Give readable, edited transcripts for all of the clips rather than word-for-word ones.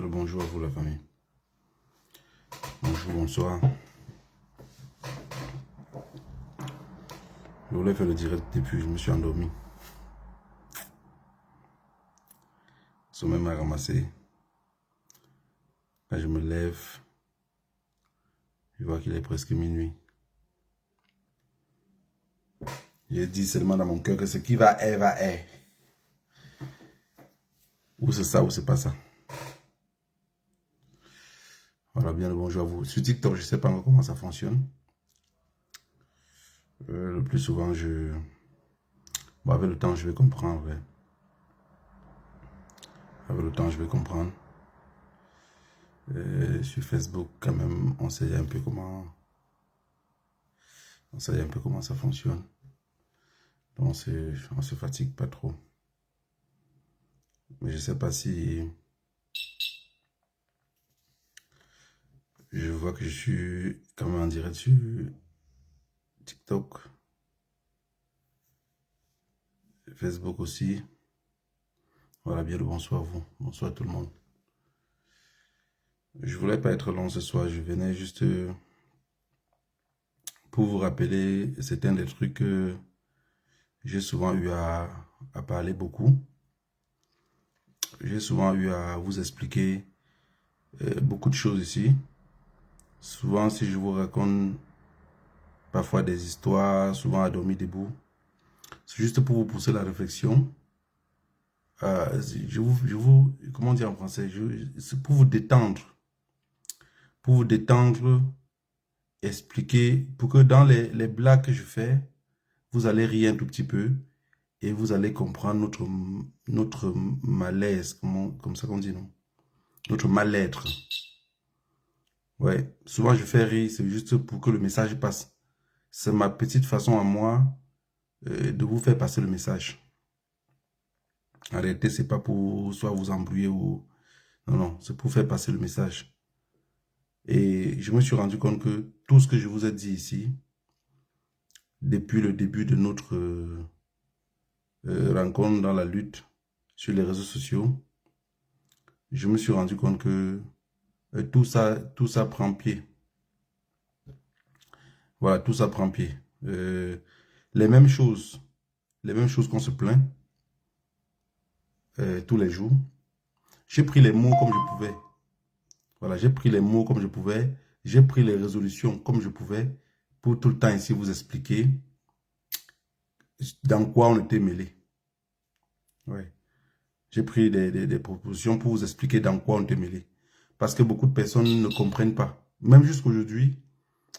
Bonjour à vous la famille. Bonjour, bonsoir. Je voulais faire le direct depuis, je me suis endormi. Le sommeil m'a ramassé. Quand je me lève, je vois qu'il est presque minuit. J'ai dit seulement dans mon cœur que ce qui va est. Ou c'est ça ou c'est pas ça. Voilà, bien le bonjour à vous. Sur TikTok, je ne sais pas encore comment ça fonctionne. Le plus souvent, bon, avec le temps, je vais comprendre. Ouais. Avec le temps, je vais comprendre. Sur Facebook, quand même, on sait un peu comment ça fonctionne. Donc, on se fatigue pas trop. Mais je sais pas si... Je vois que je suis quand même en direct sur TikTok. Facebook aussi. Voilà, bien le bonsoir à vous. Bonsoir à tout le monde. Je voulais pas être long ce soir. Je venais juste pour vous rappeler certains des trucs que j'ai souvent eu à parler beaucoup. J'ai souvent eu à vous expliquer beaucoup de choses ici. Souvent, si je vous raconte parfois des histoires, souvent à dormir debout, c'est juste pour vous pousser la réflexion. Comment dire en français, c'est pour vous détendre. Pour vous détendre, expliquer, pour que dans les blagues que je fais, vous allez rire un tout petit peu et vous allez comprendre notre malaise, comme ça qu'on dit, non? Notre mal-être. Ouais, souvent je fais rire, c'est juste pour que le message passe. C'est ma petite façon à moi de vous faire passer le message. En réalité, c'est pas pour soit vous embrouiller ou... Non, c'est pour faire passer le message. Et je me suis rendu compte que tout ce que je vous ai dit ici, depuis le début de notre rencontre dans la lutte sur les réseaux sociaux, je me suis rendu compte que tout ça prend pied. Voilà, tout ça prend pied. Les mêmes choses qu'on se plaint tous les jours. J'ai pris les mots comme je pouvais. Voilà, j'ai pris les mots comme je pouvais. J'ai pris les résolutions comme je pouvais pour tout le temps ici vous expliquer dans quoi on était mêlé. Ouais. J'ai pris des propositions pour vous expliquer dans quoi on était mêlé. Parce que beaucoup de personnes ne comprennent pas. Même jusqu'aujourd'hui,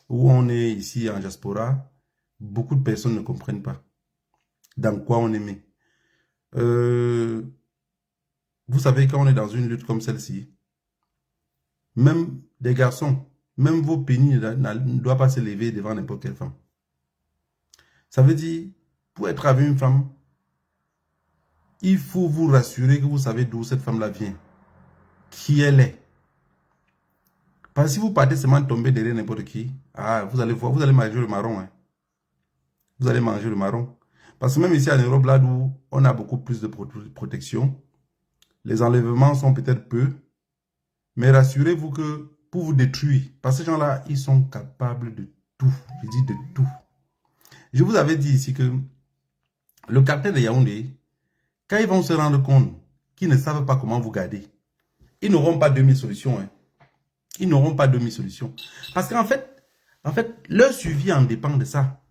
où on est ici en diaspora, beaucoup de personnes ne comprennent pas dans quoi on est mêlé. Vous savez, quand on est dans une lutte comme celle-ci, même des garçons, même vos pénis ne doivent pas se lever devant n'importe quelle femme. Ça veut dire, pour être avec une femme, il faut vous rassurer que vous savez d'où cette femme-là vient, qui elle est. Parce que si vous partez seulement tomber derrière n'importe qui, vous allez voir, vous allez manger le marron. Hein. Vous allez manger le marron. Parce que même ici en Europe, là où on a beaucoup plus de protection, les enlèvements sont peut-être peu, mais rassurez-vous que pour vous détruire, parce que ces gens-là, ils sont capables de tout. Je dis de tout. Je vous avais dit ici que le cartel de Yaoundé, quand ils vont se rendre compte qu'ils ne savent pas comment vous garder, ils n'auront pas 2000 solutions. Hein. Ils n'auront pas 2000 solutions. Parce qu'en fait, leur suivi en dépend de ça.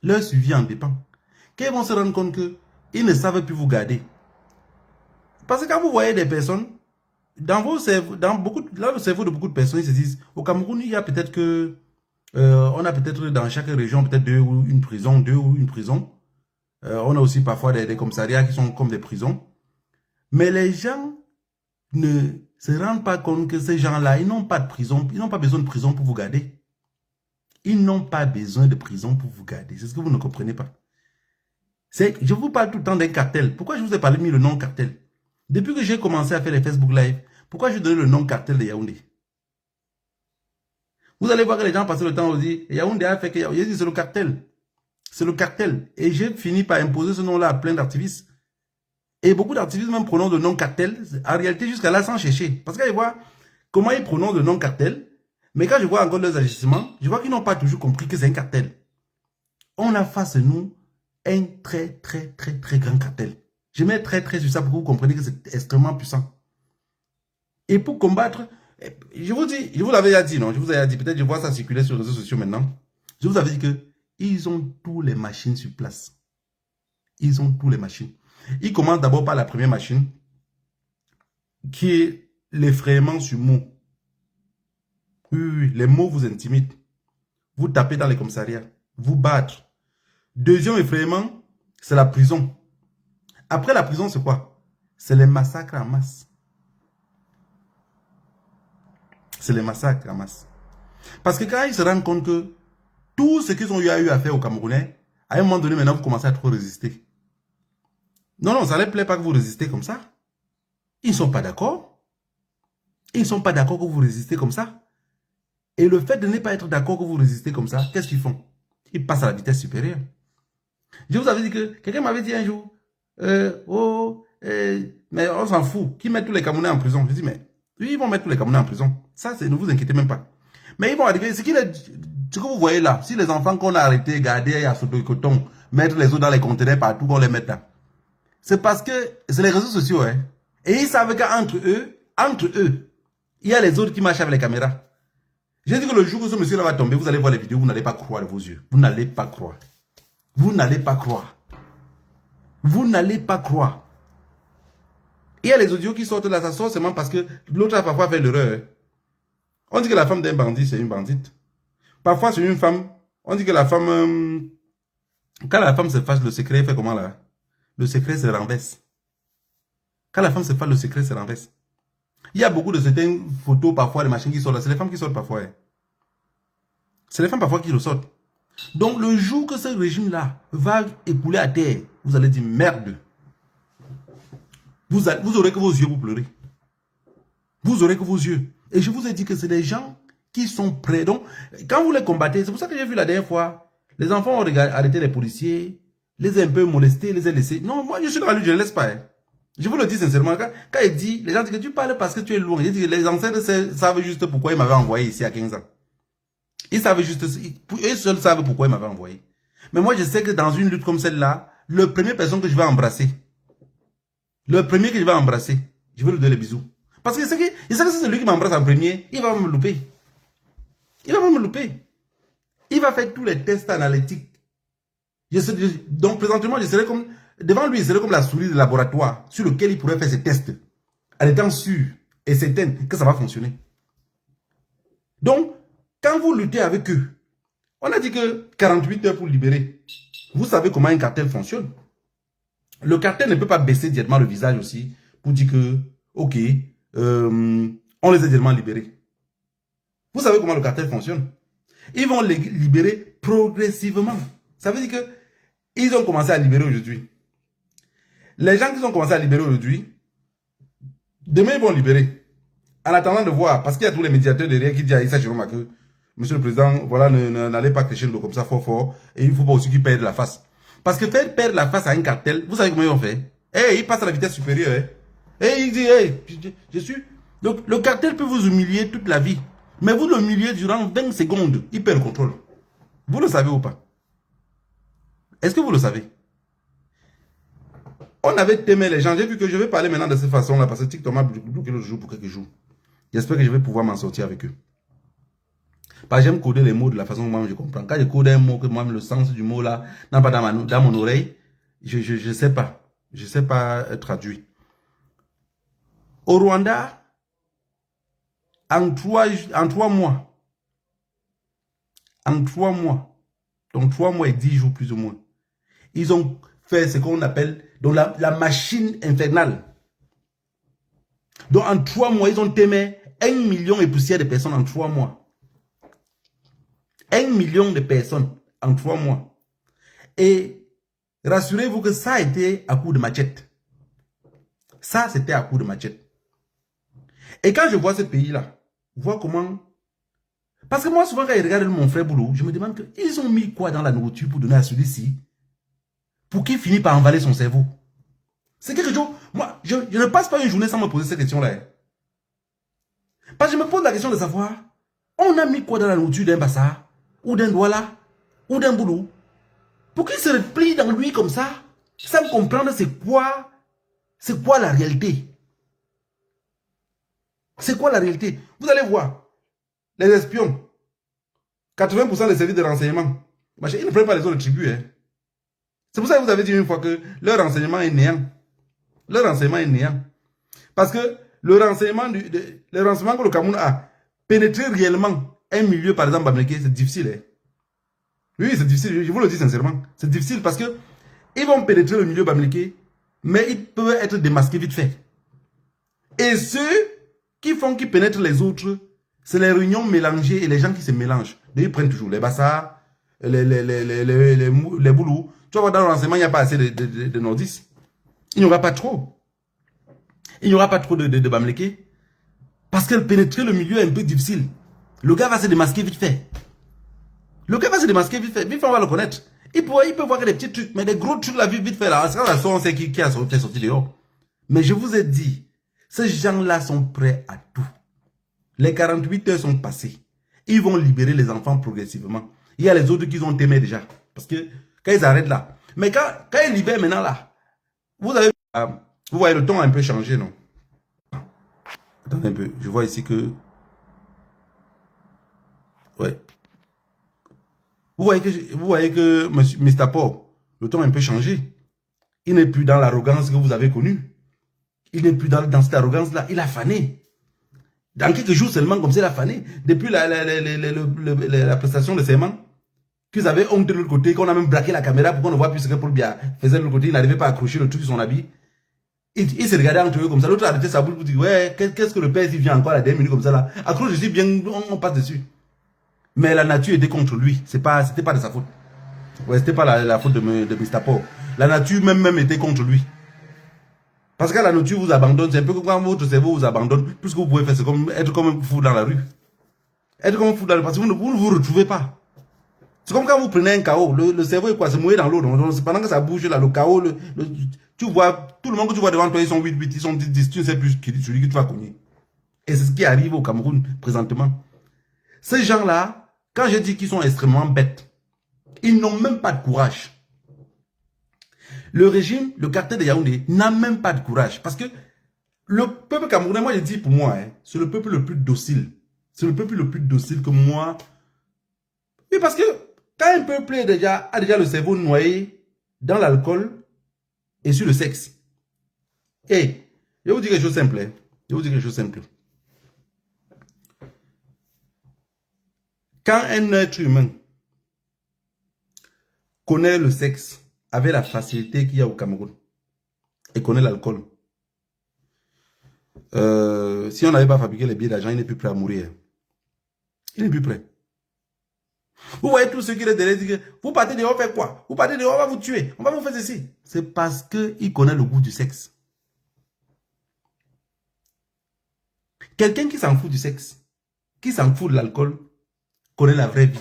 Leur suivi en dépend. Quand ils vont se rendre compte qu'ils ne savent plus vous garder. Parce que quand vous voyez des personnes, dans le cerveau de beaucoup de personnes, ils se disent, au Cameroun, il y a peut-être que, on a peut-être dans chaque région, peut-être deux ou une prison. On a aussi parfois des commissariats qui sont comme des prisons. Mais les gens ne se rendent pas compte que ces gens-là, ils n'ont pas de prison, ils n'ont pas besoin de prison pour vous garder. Ils n'ont pas besoin de prison pour vous garder. C'est ce que vous ne comprenez pas. Je vous parle tout le temps d'un cartel. Pourquoi je vous ai parlé mis le nom cartel? Depuis que j'ai commencé à faire les Facebook Live, pourquoi je donne le nom cartel de Yaoundé? Vous allez voir que les gens passent le temps à dire Yaoundé a fait que Yaoundé. C'est le cartel. C'est le cartel. Et j'ai fini par imposer ce nom-là à plein d'activistes. Et beaucoup d'activistes même prononcent le nom cartel, en réalité jusqu'à là sans chercher. Parce que je vois comment ils prononcent le nom cartel, mais quand je vois encore leurs agissements, je vois qu'ils n'ont pas toujours compris que c'est un cartel. On a face à nous un très grand cartel. Je mets très sur ça pour que vous compreniez que c'est extrêmement puissant. Et pour combattre, je vous dis, je vous l'avais déjà dit, non? Je vous avais dit, peut-être je vois ça circuler sur les réseaux sociaux maintenant. Je vous avais dit que ils ont toutes les machines sur place. Ils ont toutes les machines. Ils commencent d'abord par la première machine, qui est l'effrayement sur mots. Oui, les mots vous intimident. Vous tapez dans les commissariats, vous battre. Deuxième effrayement, c'est la prison. Après la prison, c'est quoi? C'est les massacres en masse. C'est les massacres en masse. Parce que quand ils se rendent compte que tout ce qu'ils ont eu à faire aux Camerounais, à un moment donné, maintenant, vous commencez à trop résister. Non, ça ne les plaît pas que vous résistez comme ça. Ils ne sont pas d'accord. Ils ne sont pas d'accord que vous résistez comme ça. Et le fait de ne pas être d'accord que vous résistez comme ça, qu'est-ce qu'ils font? Ils passent à la vitesse supérieure. Je vous avais dit que, quelqu'un m'avait dit un jour, mais on s'en fout, qui met tous les Camerounais en prison. Je dis, mais oui, ils vont mettre tous les Camerounais en prison. Ça, ne vous inquiétez même pas. Mais ils vont arriver, ce que vous voyez là, si les enfants qu'on a arrêtés, gardés à Soto-Coton, mettre les autres dans les conteneurs partout, qu'on les mette là. C'est parce que c'est les réseaux sociaux, hein. Et ils savent qu'entre eux, il y a les autres qui marchent avec les caméras. J'ai dit que le jour où ce monsieur-là va tomber, vous allez voir les vidéos, vous n'allez pas croire de vos yeux. Vous n'allez pas croire. Vous n'allez pas croire. Vous n'allez pas croire. Il y a les audios qui sortent là, ça sort seulement parce que l'autre a parfois fait l'erreur. On dit que la femme d'un bandit, c'est une bandite. Parfois, c'est une femme. On dit que la femme... quand la femme se fâche, le secret fait comment là? Le secret se renverse. Quand la femme se fâche, le secret se renverse. Il y a beaucoup de certaines photos, parfois, des machines qui sortent là. C'est les femmes qui sortent parfois. Hein. C'est les femmes parfois qui le sortent. Donc, le jour que ce régime-là va écouler à terre, vous allez dire merde. Vous aurez que vos yeux pour pleurer. Vous aurez que vos yeux. Et je vous ai dit que c'est des gens qui sont prêts. Donc, quand vous les combattez, c'est pour ça que j'ai vu la dernière fois, les enfants ont arrêté les policiers, les ont un peu molestés, les ont laissés. Non, moi, je suis dans la lutte, je ne laisse pas. Hein. Je vous le dis sincèrement. Quand il dit, les gens disent que tu parles parce que tu es loin. Je dis que les ancêtres savent juste pourquoi ils m'avaient envoyé ici à 15 ans. Ils savent juste, eux seuls savent pourquoi ils m'avaient envoyé. Mais moi, je sais que dans une lutte comme celle-là, le premier personne que je vais embrasser, je vais lui donner les bisous. Parce que je sais que c'est celui qui m'embrasse en premier, il va me louper. Il va faire tous les tests analytiques. Donc, présentement, je serai comme, devant lui, je serai comme la souris de laboratoire sur lequel il pourrait faire ses tests. En étant sûr et certain que ça va fonctionner. Donc, quand vous luttez avec eux, on a dit que 48 heures pour libérer. Vous savez comment un cartel fonctionne. Le cartel ne peut pas baisser directement le visage aussi pour dire que, ok, on les a directement libérés. Vous savez comment le cartel fonctionne. Ils vont les libérer progressivement. Ça veut dire que ils ont commencé à libérer aujourd'hui. Les gens qui ont commencé à libérer aujourd'hui, demain ils vont libérer. En attendant de voir, parce qu'il y a tous les médiateurs derrière qui disent à Issa Jérôme que Monsieur le Président, voilà, n'allez pas crescendo comme ça fort, et il ne faut pas aussi qu'ils perdent la face. Parce que faire perdre la face à un cartel, vous savez comment ils ont fait? Ils passent à la vitesse supérieure. Ils disent, je suis... Donc, le cartel peut vous humilier toute la vie. Mais vous le humiliez durant 20 secondes, il perd le contrôle. Vous le savez ou pas? Est-ce que vous le savez? On avait témé les gens. J'ai vu que je vais parler maintenant de cette façon-là, parce que TikTok m'a bloqué le jour pour quelques jours. J'espère que je vais pouvoir m'en sortir avec eux. Parce que j'aime coder les mots de la façon dont moi je comprends. Quand je code un mot, que moi le sens du mot là n'a pas dans mon oreille, je sais pas. Je sais pas traduire. Au Rwanda, en 3 mois, donc 3 mois et 10 jours plus ou moins, ils ont fait ce qu'on appelle donc la machine infernale. Donc en 3 mois, ils ont témé 1 million et poussière de personnes en 3 mois. 1 million de personnes en 3 mois. Et rassurez-vous que ça a été à coup de machette. Ça, c'était à coup de machette. Et quand je vois ce pays-là, vois comment... Parce que moi, souvent, quand je regarde mon frère Boulou, je me demande qu'ils ont mis quoi dans la nourriture pour donner à celui-ci pour qu'il finisse par emballer son cerveau. C'est quelque chose... Moi, je ne passe pas une journée sans me poser cette question-là. Hein. Parce que je me pose la question de savoir, on a mis quoi dans la nourriture d'un bassa, ou d'un Douala, ou d'un Boulou, pour qu'il se replie dans lui comme ça, sans comprendre c'est quoi la réalité. C'est quoi la réalité? Vous allez voir, les espions, 80% des services de renseignement, ils ne prennent pas les autres tribus. Hein. C'est pour ça que vous avez dit une fois que leur renseignement est néant. Leur renseignement est néant. Parce que le renseignement que le Cameroun a, pénétrer réellement un milieu, par exemple, américain, c'est difficile. Hein. Oui, c'est difficile, je vous le dis sincèrement. C'est difficile parce que ils vont pénétrer le milieu bamileke, mais ils peuvent être démasqués vite fait. Et ceux qui pénètrent les autres, c'est les réunions mélangées et les gens qui se mélangent. Ils prennent toujours les bassards, les boulous. Tu vas voir, dans le renseignement, il n'y a pas assez de nordistes. Il n'y aura pas trop. Il n'y aura pas trop de bamileke. Parce que pénétrer le milieu est un peu difficile. Le gars va se démasquer vite fait. Le gars va se démasquer vite fait. Vite fait, on va le connaître. Il peut voir que des petits trucs, mais des gros trucs, la vie vite fait là. On sait qui a sorti dehors. Mais je vous ai dit, ces gens-là sont prêts à tout. Les 48 heures sont passées. Ils vont libérer les enfants progressivement. Il y a les autres qui ont aimé déjà. Parce que quand ils arrêtent là. Mais quand ils libèrent maintenant là, vous voyez, le ton a un peu changé, non? Attendez un peu. Je vois ici que... Ouais. Vous voyez que Mr. Paul, le ton a un peu changé. Il n'est plus dans l'arrogance que vous avez connue. Il n'est plus dans cette arrogance-là. Il a fané. Dans quelques jours seulement, comme ça, il a fané. Depuis la prestation de serment, qu'ils avaient honte de l'autre côté, qu'on a même braqué la caméra pour qu'on ne voit plus ce que Paul Biya faisait de l'autre côté. Il n'arrivait pas à accrocher le truc sur son habit. Il se regardait entre eux comme ça. L'autre a arrêté sa bouche pour dire, ouais, qu'est-ce que le père, s'il vient encore à la dernière minute comme ça là. Accroche, je suis bien, on passe dessus. Mais la nature était contre lui. C'était pas de sa faute. Ouais, c'était pas la faute de Mr. Paul. La nature même était contre lui. Parce que la nature vous abandonne. C'est un peu comme quand votre cerveau vous abandonne. Tout ce que vous pouvez faire, c'est comme être comme un fou dans la rue. Être comme un fou dans la rue. Parce que vous ne vous retrouvez pas. C'est comme quand vous prenez un chaos. Le cerveau est quoi? C'est mouillé dans l'eau. Pendant que ça bouge là, le chaos, tu vois, tout le monde que tu vois devant toi, ils sont 8-8, ils sont 10-10. Tu ne sais plus celui que tu vas cogner. Et c'est ce qui arrive au Cameroun présentement. Ces gens-là, quand je dis qu'ils sont extrêmement bêtes, ils n'ont même pas de courage. Le régime, le cartel de Yaoundé n'a même pas de courage. Parce que le peuple camerounais, moi je dis pour moi, hein, c'est le peuple le plus docile. C'est le peuple le plus docile que moi. Oui, parce que quand un peuple a déjà le cerveau noyé dans l'alcool et sur le sexe. Et je vais vous dire quelque chose de simple. Hein. Je vais vous dire quelque chose de simple. Quand un être humain connaît le sexe avec la facilité qu'il y a au Cameroun et connaît l'alcool, si on n'avait pas fabriqué les billets d'argent, il n'est plus prêt à mourir. Il n'est plus prêt. Vous voyez tous ceux qui sont derrière disent que vous partez dehors, on fait quoi? Vous partez dehors, on va vous tuer, on va vous faire ceci. C'est parce qu'il connaît le goût du sexe. Quelqu'un qui s'en fout du sexe, qui s'en fout de l'alcool, connaît la vraie vie.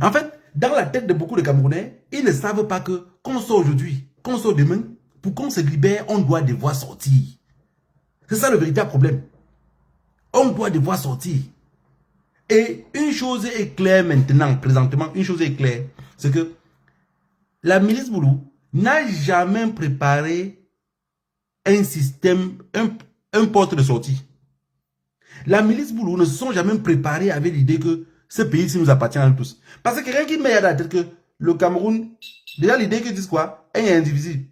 En fait, dans la tête de beaucoup de Camerounais, ils ne savent pas que qu'on sort aujourd'hui, qu'on sort demain, pour qu'on se libère, on doit devoir sortir. C'est ça le véritable problème. On doit devoir sortir. Et une chose est claire maintenant, présentement, une chose est claire, c'est que la milice Boulou n'a jamais préparé un système, un porte de sortie. La milice Boulou ne se sont jamais préparés avec l'idée que ce pays-ci nous appartient à nous tous. Parce que quelqu'un qui met à la tête que le Cameroun, déjà l'idée qu'ils disent quoi? Un est indivisible.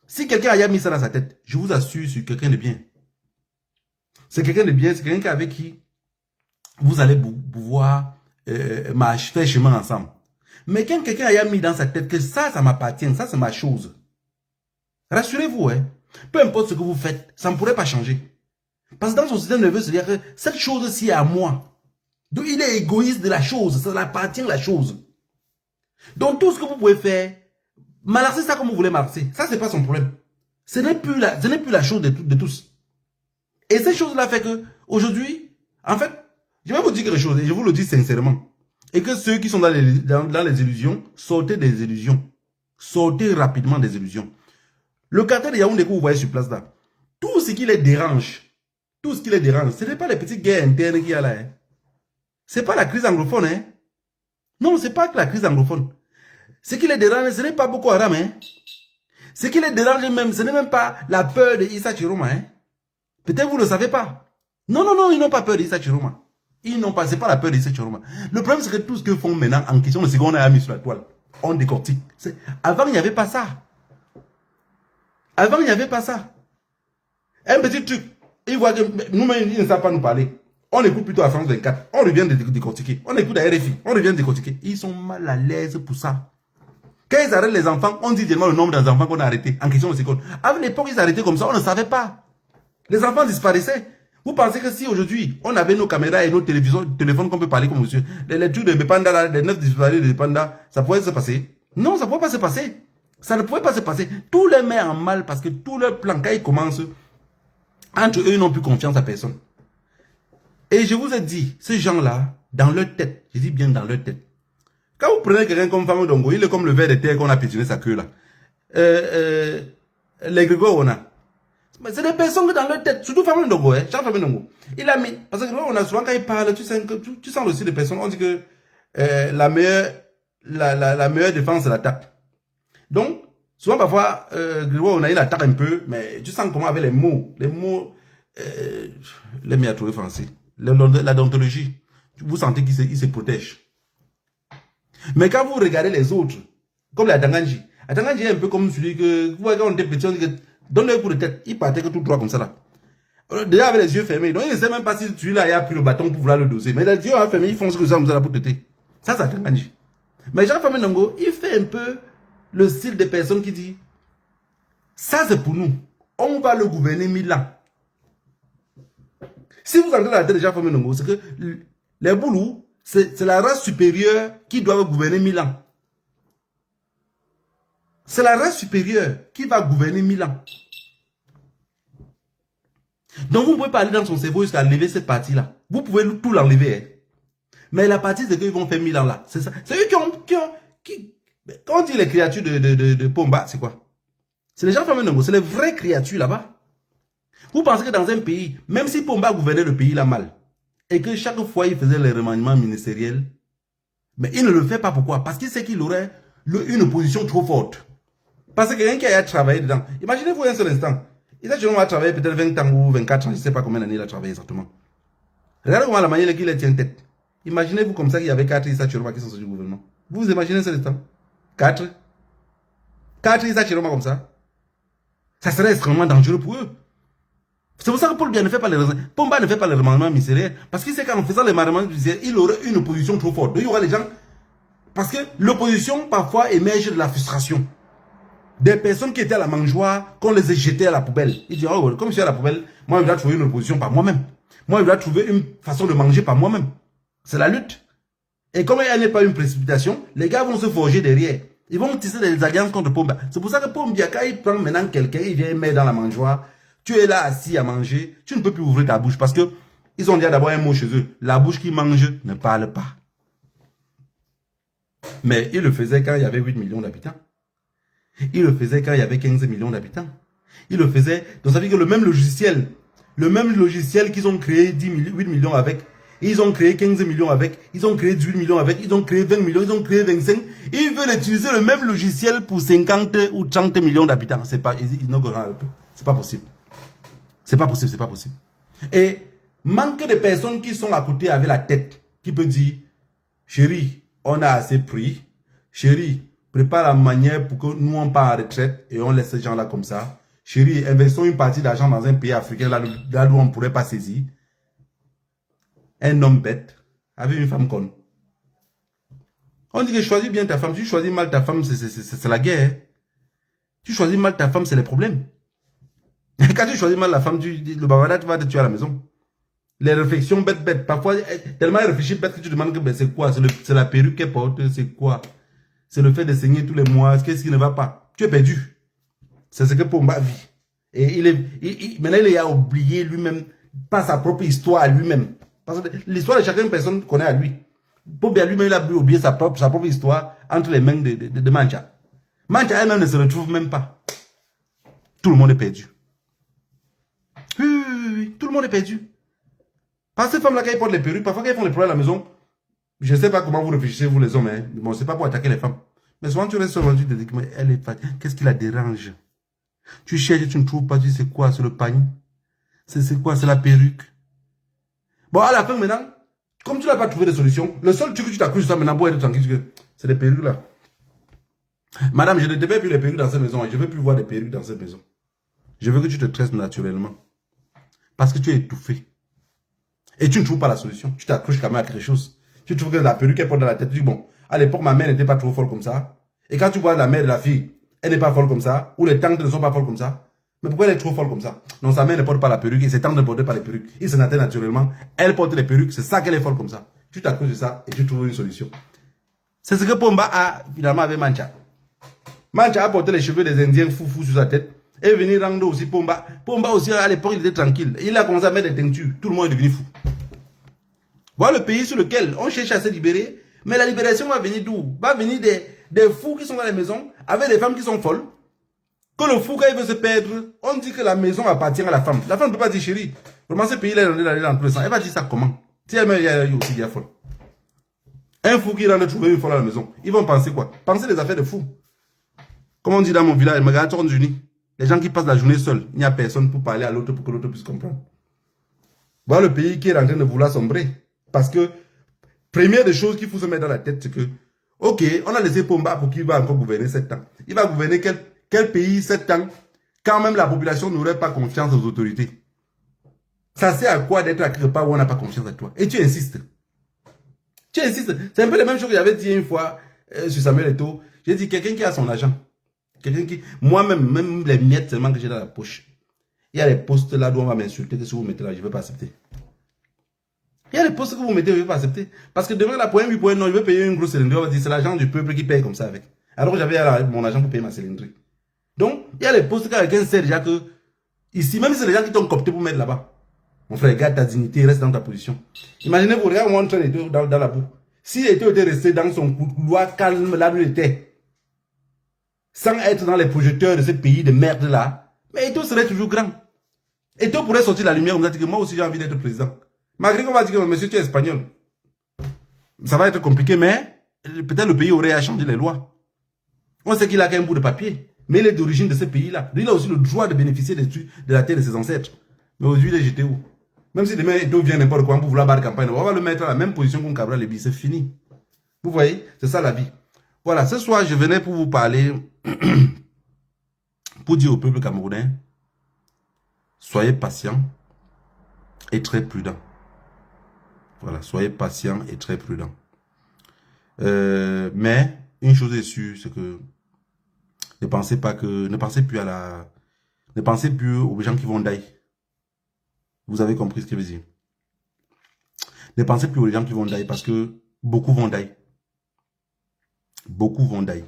Si quelqu'un a mis ça dans sa tête, je vous assure, c'est quelqu'un de bien. C'est quelqu'un de bien, c'est quelqu'un avec qui vous allez pouvoir faire chemin ensemble. Mais quand quelqu'un a mis dans sa tête que ça m'appartient, ça c'est ma chose. Rassurez-vous, hein. Peu importe ce que vous faites, ça ne pourrait pas changer. Parce que dans son système nerveux, c'est-à-dire que cette chose-ci est à moi. Donc il est égoïste de la chose, ça appartient à la chose. Donc tout ce que vous pouvez faire, malaxer ça comme vous voulez malaxer, ça c'est pas son problème. Ce n'est plus la chose de tous. Et cette chose-là fait que, aujourd'hui, en fait, je vais vous dire quelque chose, et je vous le dis sincèrement, et que ceux qui sont dans les illusions, sortez des illusions. Sortez rapidement des illusions. Le quartier de Yaoundé que vous voyez sur place là, tout ce qui les dérange, ce n'est pas les petites guerres internes qu'il y a là. Hein. Ce n'est pas la crise anglophone. Hein. Non, ce n'est pas que la crise anglophone. Ce qui les dérange, ce n'est pas Boko Haram. Hein. Ce qui les dérange même, ce n'est même pas la peur de Issa Chiroma. Hein. Peut-être vous ne le savez pas. Non, non, non, ils n'ont pas peur d'Issa Chiroma. Ils n'ont pas, c'est pas la peur d'Issa Chiroma. Le problème, c'est que tout ce qu'ils font maintenant, en question de ce qu'on a mis sur la toile, on décortique. Avant, il n'y avait pas ça. Avant, il n'y avait pas ça. Un petit truc, ils voient que nous-mêmes, ils ne savent pas nous parler. On écoute plutôt à France 24. On revient de décortiquer. On écoute à RFI. On revient de décortiquer. Ils sont mal à l'aise pour ça. Quand ils arrêtent les enfants, on dit tellement le nombre d'enfants qu'on a arrêtés en question de secondes. À l'époque, ils arrêtaient comme ça, on ne savait pas. Les enfants disparaissaient. Vous pensez que si aujourd'hui, on avait nos caméras et nos téléphones qu'on peut parler comme monsieur, les trucs de Bepanda, les 9 disparus de Bepanda, ça pouvait se passer? Non, ça ne pouvait pas se passer. Ça ne pouvait pas se passer. Tout les met en mal parce que tout leur plan, quand ils commencent, entre eux, ils n'ont plus confiance à personne. Et je vous ai dit, ces gens-là, dans leur tête, je dis bien dans leur tête, quand vous prenez quelqu'un comme Fameux Dongo, il est comme le ver de terre qu'on a pétiné sa queue là. Les Grégoire, on a. C'est des personnes que dans leur tête, surtout Fameux Dongo, hein, Jean Fameux Dongo, il a mis, parce que on a souvent quand il parle, tu sens aussi des personnes, on dit que la meilleure défense, c'est l'attaque. Donc, souvent parfois, Grégoire, on a, il attaque un peu, mais tu sens comment avec les mots, les miens à trouver français, la dontologie, vous sentez qu'il se protège. Mais quand vous regardez les autres, comme la Danganji est un peu comme celui que, vous voyez, quand on était petit, on dit que, donne-le un coup de tête, il partait que tout droit comme ça là. Déjà avec les yeux fermés, donc il ne sait même pas si celui-là a pris le bâton pour vouloir le doser. Mais les yeux fermés, ils font ce que ça comme ça là pour têter. Ça, c'est Danganji. Mais Jean-Famé Ndongo, il fait un peu le style des personnes qui disent, ça c'est pour nous, on va le gouverner 1000 ans. Si vous entrez dans la tête de Jean-Famé Ndongo, c'est que les Boulous, c'est la race supérieure qui doit gouverner 1000 ans. C'est la race supérieure qui va gouverner 1000 ans. Donc vous ne pouvez pas aller dans son cerveau jusqu'à lever cette partie-là. Vous pouvez tout l'enlever. Hein. Mais la partie, c'est qu'ils vont faire 1000 ans là. C'est ça. C'est eux qui quand on dit les créatures de Pomba, c'est quoi? C'est les gens Fameux Ndongo, c'est les vraies créatures là-bas. Vous pensez que dans un pays, même si Pomba gouvernait le pays là mal, et que chaque fois il faisait les remaniements ministériels, mais il ne le fait pas. Pourquoi? Parce qu'il sait qu'il aurait une position trop forte. Parce que quelqu'un qui a travaillé dedans, imaginez-vous un seul instant, il a travaillé peut-être 20 ans ou 24 ans, je ne sais pas combien d'années il a travaillé exactement. Regardez comment la manière qu'il tient tête. Imaginez-vous comme ça qu'il y avait 4 Issa Chiroma qui sont sortis du gouvernement. Vous imaginez un seul instant? 4 Issa Chiroma comme ça. Ça serait extrêmement dangereux pour eux. C'est pour ça que Paul Biya ne fait pas les Pomba ne fait pas les remaniements ministériels. Parce qu'il sait qu'en faisant les remaniements ministériels, il aurait une opposition trop forte. Donc il y aura les gens. Parce que l'opposition, parfois, émerge de la frustration. Des personnes qui étaient à la mangeoire, qu'on les ait jetées à la poubelle. Ils disent, oh, comme je suis à la poubelle, moi, je dois trouver une opposition par moi-même. Moi, je dois trouver une façon de manger par moi-même. C'est la lutte. Et comme il n'y a pas une précipitation, les gars vont se forger derrière. Ils vont tisser des alliances contre Pomba. C'est pour ça que Pomba, quand il prend maintenant quelqu'un, il vient mettre dans la mangeoire. Tu es là assis à manger, tu ne peux plus ouvrir ta bouche parce que ils ont dit d'abord un mot chez eux. La bouche qui mange ne parle pas. Mais il le faisait quand il y avait 8 millions d'habitants. Il le faisait quand il y avait 15 millions d'habitants. Il le faisait, donc ça veut dire que le même logiciel qu'ils ont créé 8 millions avec, ils ont créé 15 millions avec, ils ont créé 18 millions avec, ils ont créé 20 millions, ils ont créé 25. Ils veulent utiliser le même logiciel pour 50 ou 30 millions d'habitants. C'est pas, c'est pas possible. C'est pas possible, c'est pas possible. Et manque de personnes qui sont à côté avec la tête, qui peut dire, chérie, on a assez pris, chérie, prépare la manière pour que nous on part en retraite et on laisse ces gens-là comme ça. Chérie, investissons une partie d'argent dans un pays africain là où on ne pourrait pas saisir. Un homme bête avec une femme conne. On dit que choisis bien ta femme. Si tu choisis mal ta femme, c'est la guerre. Hein. Tu choisis mal ta femme, c'est les problèmes. Quand tu choisis mal la femme, le bavardage, tu vas te tuer à la maison. Les réflexions bêtes. Parfois, tellement réfléchir bête que tu demandes que c'est quoi? C'est la perruque qu'elle porte, c'est quoi? C'est le fait de saigner tous les mois. Qu'est-ce qui ne va pas? Tu es perdu. C'est ce que Pomba vit. Et maintenant, il a oublié lui-même, pas sa propre histoire à lui-même. Parce que l'histoire de chacune personne connaît à lui. Pomba lui-même, il a oublié sa propre histoire entre les mains de Mancha. Mancha elle-même ne se retrouve même pas. Tout le monde est perdu. Oui, tout le monde est perdu. Parce que ces femmes-là, quand ils portent les perruques, parfois quand ils font les problèmes à la maison, je ne sais pas comment vous réfléchissez, vous les hommes, hein. Bon, c'est pas pour attaquer les femmes. Mais souvent, tu restes sur tu te dis, mais elle est fatiguée. Qu'est-ce qui la dérange? Tu cherches, tu ne trouves pas, tu sais quoi, c'est le panier. C'est quoi, c'est la perruque. Bon, à la fin, maintenant, comme tu n'as pas trouvé de solution, le seul truc que tu t'accroches sur ça maintenant pour être tranquille, c'est les perruques là. Madame, je ne devais plus les perruques dans cette maison. Je ne veux plus voir des perruques dans cette maison. Je veux que tu te tresses naturellement. Parce que tu es étouffé. Et tu ne trouves pas la solution. Tu t'accroches quand même à quelque chose. Tu trouves que la perruque qu'elle porte dans la tête. Tu dis, bon, à l'époque, ma mère n'était pas trop folle comme ça. Et quand tu vois la mère de la fille, elle n'est pas folle comme ça. Ou les tantes ne sont pas folles comme ça. Mais pourquoi elle est trop folle comme ça? Non, sa mère ne porte pas la perruque. Et ses tantes ne portent pas les perruques. Ils se nattaient naturellement. Elle porte les perruques. C'est ça qu'elle est folle comme ça. Tu t'accroches à ça et tu trouves une solution. C'est ce que Pomba a finalement avec Mancha. Mancha a porté les cheveux des Indiens fou sur sa tête. Et venir rendre aussi Pomba. Pomba aussi, à l'époque, il était tranquille. Il a commencé à mettre des teintures. Tout le monde est devenu fou. Voilà le pays sur lequel on cherche à se libérer. Mais la libération va venir d'où? Va venir des fous qui sont dans les maisons, avec des femmes qui sont folles. Que le fou, quand il veut se perdre, on dit que la maison appartient à la femme. La femme ne peut pas dire, chérie, vraiment ce pays-là, il est dans tous les sens. Elle va dire ça comment? Si elle il y a aussi des folle. Un fou qui rentre trouver une folle à la maison, ils vont penser quoi? Penser des affaires de fous. Comme on dit dans mon village, je me regarde aux États-Unis. Les gens qui passent la journée seuls, il n'y a personne pour parler à l'autre pour que l'autre puisse comprendre. Voilà le pays qui est en train de vouloir sombrer. Parce que, première des choses qu'il faut se mettre dans la tête, c'est que, ok, on a laissé Pomba pour qu'il va encore gouverner 7 ans. Il va gouverner quel pays 7 ans, quand même la population n'aurait pas confiance aux autorités. Ça sert à quoi d'être à quelque part où on n'a pas confiance à toi? Et tu insistes. Tu insistes. C'est un peu la même chose que j'avais dit une fois sur Samuel Eto'o. J'ai dit, quelqu'un qui a son argent. Quelqu'un qui... Moi-même, même les miettes seulement que j'ai dans la poche. Il y a des postes là où on va m'insulter que si vous mettez là, je ne vais pas accepter. Il y a des postes que vous mettez, je ne vais pas accepter. Parce que demain, la poème, non, je vais payer une grosse cylindrée. On va dire, c'est l'argent du peuple qui paye comme ça avec. Alors que j'avais mon argent pour payer ma cylindrée. Donc, il y a des postes que quelqu'un sait déjà que, ici, même si c'est les gens qui t'ont copté pour mettre là-bas. Mon frère, garde ta dignité, reste dans ta position. Imaginez-vous, regarde moi en train d'être dans la boue. S'il était resté dans son couloir calme là où il était, sans être dans les projecteurs de ce pays de merde là, mais Eto'o serait toujours grand. Eto'o pourrait sortir la lumière, on va dire que moi aussi j'ai envie d'être président. Malgré qu'on va dire que monsieur tu es espagnol. Ça va être compliqué, mais peut-être le pays aurait à changer les lois. On sait qu'il a qu'un bout de papier, mais il est d'origine de ce pays-là. Lui, il a aussi le droit de bénéficier de la terre de ses ancêtres. Mais aujourd'hui, il est jeté où? Même si demain Eto'o vient n'importe quoi pour vouloir battre campagne, on va le mettre à la même position qu'un Cabral Lebi, c'est fini. Vous voyez, c'est ça la vie. Voilà, ce soir, je venais pour vous parler, pour dire au peuple camerounais, soyez patient et très prudent. Voilà, soyez patient et très prudent. Mais, une chose est sûre, c'est que ne pensez plus aux gens qui vont die. Vous avez compris ce que je veux dire. Ne pensez plus aux gens qui vont die parce que beaucoup vont die. Beaucoup vont die.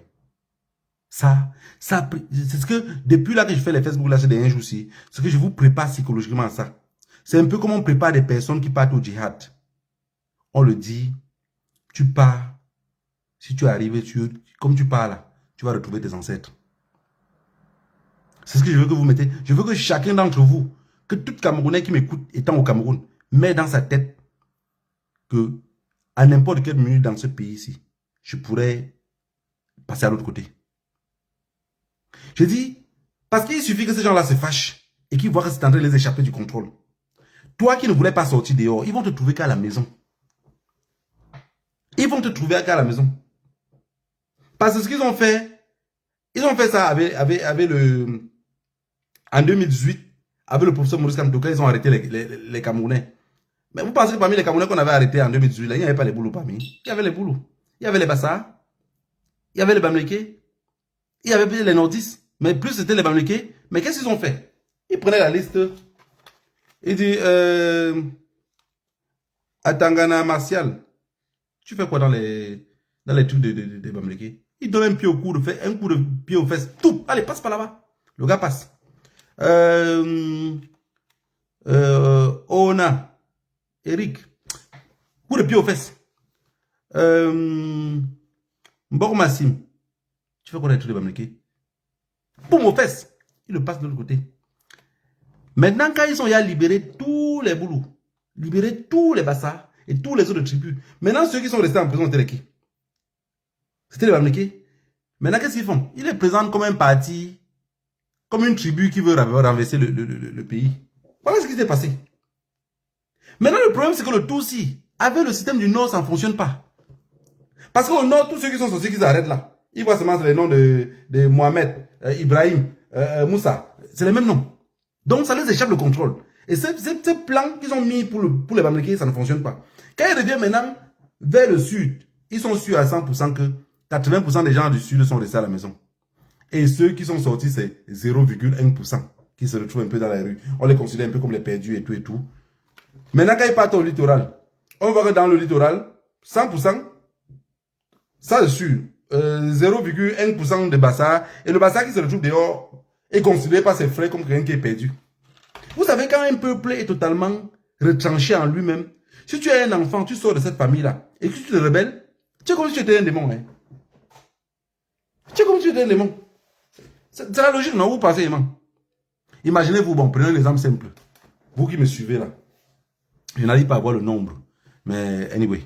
Ça, c'est ce que, depuis là que je fais les Facebook là ces derniers jours-ci, c'est que je vous prépare psychologiquement à ça. C'est un peu comme on prépare des personnes qui partent au djihad. On le dit, tu pars, si tu arrives, comme tu pars là, tu vas retrouver tes ancêtres. C'est ce que je veux que vous mettez. Je veux que chacun d'entre vous, que tout Camerounais qui m'écoute étant au Cameroun, met dans sa tête que à n'importe quelle minute dans ce pays-ci, je pourrais passer à l'autre côté. Je dis, parce qu'il suffit que ces gens-là se fâchent et qu'ils voient que c'est en train de les échapper du contrôle. Toi qui ne voulais pas sortir dehors, ils vont te trouver qu'à la maison. Ils vont te trouver qu'à la maison. Parce que ce qu'ils ont fait, ils ont fait ça avec le... En 2018, avec le professeur Maurice Kamto, ils ont arrêté les Camerounais. Mais vous pensez que parmi les Camerounais qu'on avait arrêtés en 2018, là, il n'y avait pas les boulots parmi. Il y avait les boulots. Il y avait les Bassars. Il y avait les Bamlékés. Il y avait les Nordistes. Mais plus c'était les Bamlékés. Mais qu'est-ce qu'ils ont fait? Ils prenaient la liste. Ils disent, Atangana Martial, tu fais quoi dans les trucs des Bamlékés? Ils donnent un pied au cou, un coup de pied aux fesses. Tout. Allez, passe par là-bas. Le gars passe. Ona, Eric, coup de pied aux fesses. Mbor Massim, Tu fais quoi d'être les Bamileke? Boum, aux fesses. Il le passe de l'autre côté. Maintenant, quand ils sont là libérés tous les boulous, libérer tous les Bassa et tous les autres tribus. Maintenant, ceux qui sont restés en prison, c'était qui? C'était les Bamileke. Maintenant, qu'est-ce qu'ils font? Ils les présentent comme un parti, comme une tribu qui veut renverser le pays. Voilà ce qui s'est passé. Maintenant, le problème, c'est que le Tutsi, avec le système du Nord, ça ne fonctionne pas. Parce qu'au Nord, tous ceux qui sont sortis, qui s'arrêtent là, ils voient seulement les noms de Mohamed, Ibrahim, Moussa. C'est les mêmes noms. Donc, ça les échappe le contrôle. Et ce plan qu'ils ont mis pour les Bamileke, ça ne fonctionne pas. Quand ils reviennent maintenant vers le sud, ils sont sûrs à 100% que 80% des gens du sud sont restés à la maison. Et ceux qui sont sortis, c'est 0,1% qui se retrouvent un peu dans la rue. On les considère un peu comme les perdus et tout et tout. Maintenant, quand ils partent au littoral, on voit que dans le littoral, 100%, ça c'est sûr, 0,1% de Bassa. Et le Bassa qui se retrouve dehors est considéré par ses frères comme quelqu'un qui est perdu. Vous savez, quand un peuple est totalement retranché en lui-même, si tu es un enfant, tu sors de cette famille-là, et que tu te rebelles, tu es comme si tu étais un démon. Hein? Tu es comme si tu étais un démon. C'est la logique, non? Vous pensez, aimant. Imaginez-vous, bon, prenez un exemple simple. Vous qui me suivez là. Je n'arrive pas à voir le nombre. Mais anyway.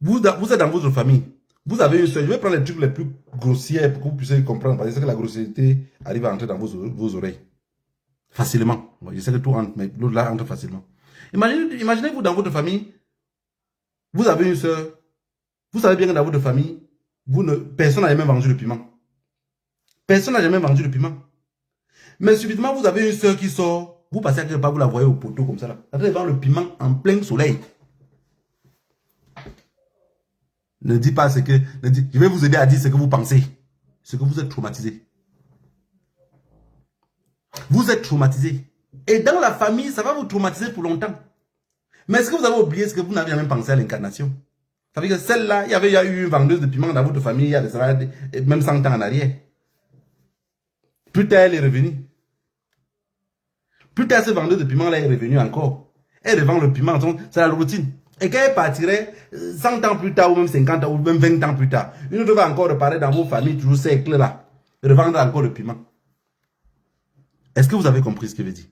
Vous êtes dans votre famille. Vous avez une soeur. Je vais prendre les trucs les plus grossiers pour que vous puissiez comprendre. Parce que je sais que la grossièreté arrive à entrer dans vos oreilles. Facilement. Bon, je sais que tout entre, mais l'autre là entre facilement. Imaginez-vous dans votre famille. Vous avez une soeur. Vous savez bien que dans votre famille, personne n'a jamais vendu le piment. Personne n'a jamais vendu le piment. Mais subitement, vous avez une soeur qui sort. Vous passez à quelque part, vous la voyez au poteau comme ça là. Elle vend le piment en plein soleil. Ne dis pas ce que... je vais vous aider à dire ce que vous pensez. Ce que vous êtes traumatisé. Vous êtes traumatisé. Et dans la famille, ça va vous traumatiser pour longtemps. Mais est-ce que vous avez oublié ce que vous n'avez jamais pensé à l'incarnation? Ça veut dire que celle-là, il y avait eu une vendeuse de piment dans votre famille, il y a même 100 ans en arrière. Plus tard, elle est revenue. Plus tard, cette vendeuse de piment là est revenue encore. Elle revend le piment, c'est la routine. Et quand elle partirait, 100 ans plus tard, ou même 50 ans, ou même 20 ans plus tard, une autre va encore reparaître dans vos familles, toujours cercle là, revendre encore le piment. Est-ce que vous avez compris ce que je veux dire?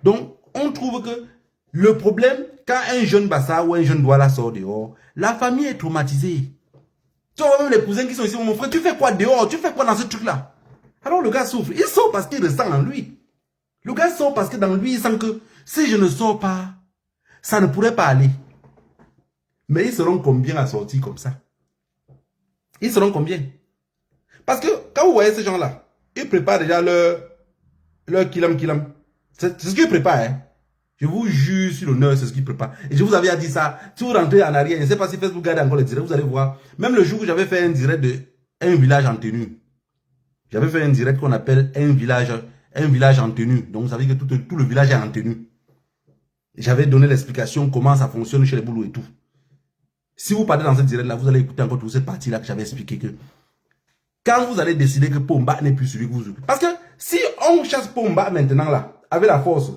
Donc, on trouve que le problème, quand un jeune Bassa ou un jeune Douala sort dehors, la famille est traumatisée. Tu vois même les cousins qui sont ici, mon frère, tu fais quoi dehors? Tu fais quoi dans ce truc-là? Alors le gars souffre. Il sort parce qu'il ressent en lui. Le gars sort parce que dans lui, il sent que si je ne sors pas, ça ne pourrait pas aller. Mais ils seront combien à sortir comme ça? Ils seront combien? Parce que quand vous voyez ces gens-là, ils préparent déjà leur kilam. C'est ce qu'ils préparent. Hein? Je vous jure sur l'honneur, c'est ce qu'ils préparent. Et je vous avais dit ça. Si vous rentrez en arrière, je ne sais pas si Facebook garde encore les directs, vous allez voir. Même le jour où j'avais fait un direct de un village en tenue. J'avais fait un direct qu'on appelle un village en tenue. Donc ça veut dire que tout le village est en tenue. J'avais donné l'explication comment ça fonctionne chez les boulous et tout. Si vous partez dans ce direct-là, vous allez écouter encore toute cette partie-là que j'avais expliqué que quand vous allez décider que Pomba n'est plus celui que vous... Parce que si on chasse Pomba maintenant là, avec la force,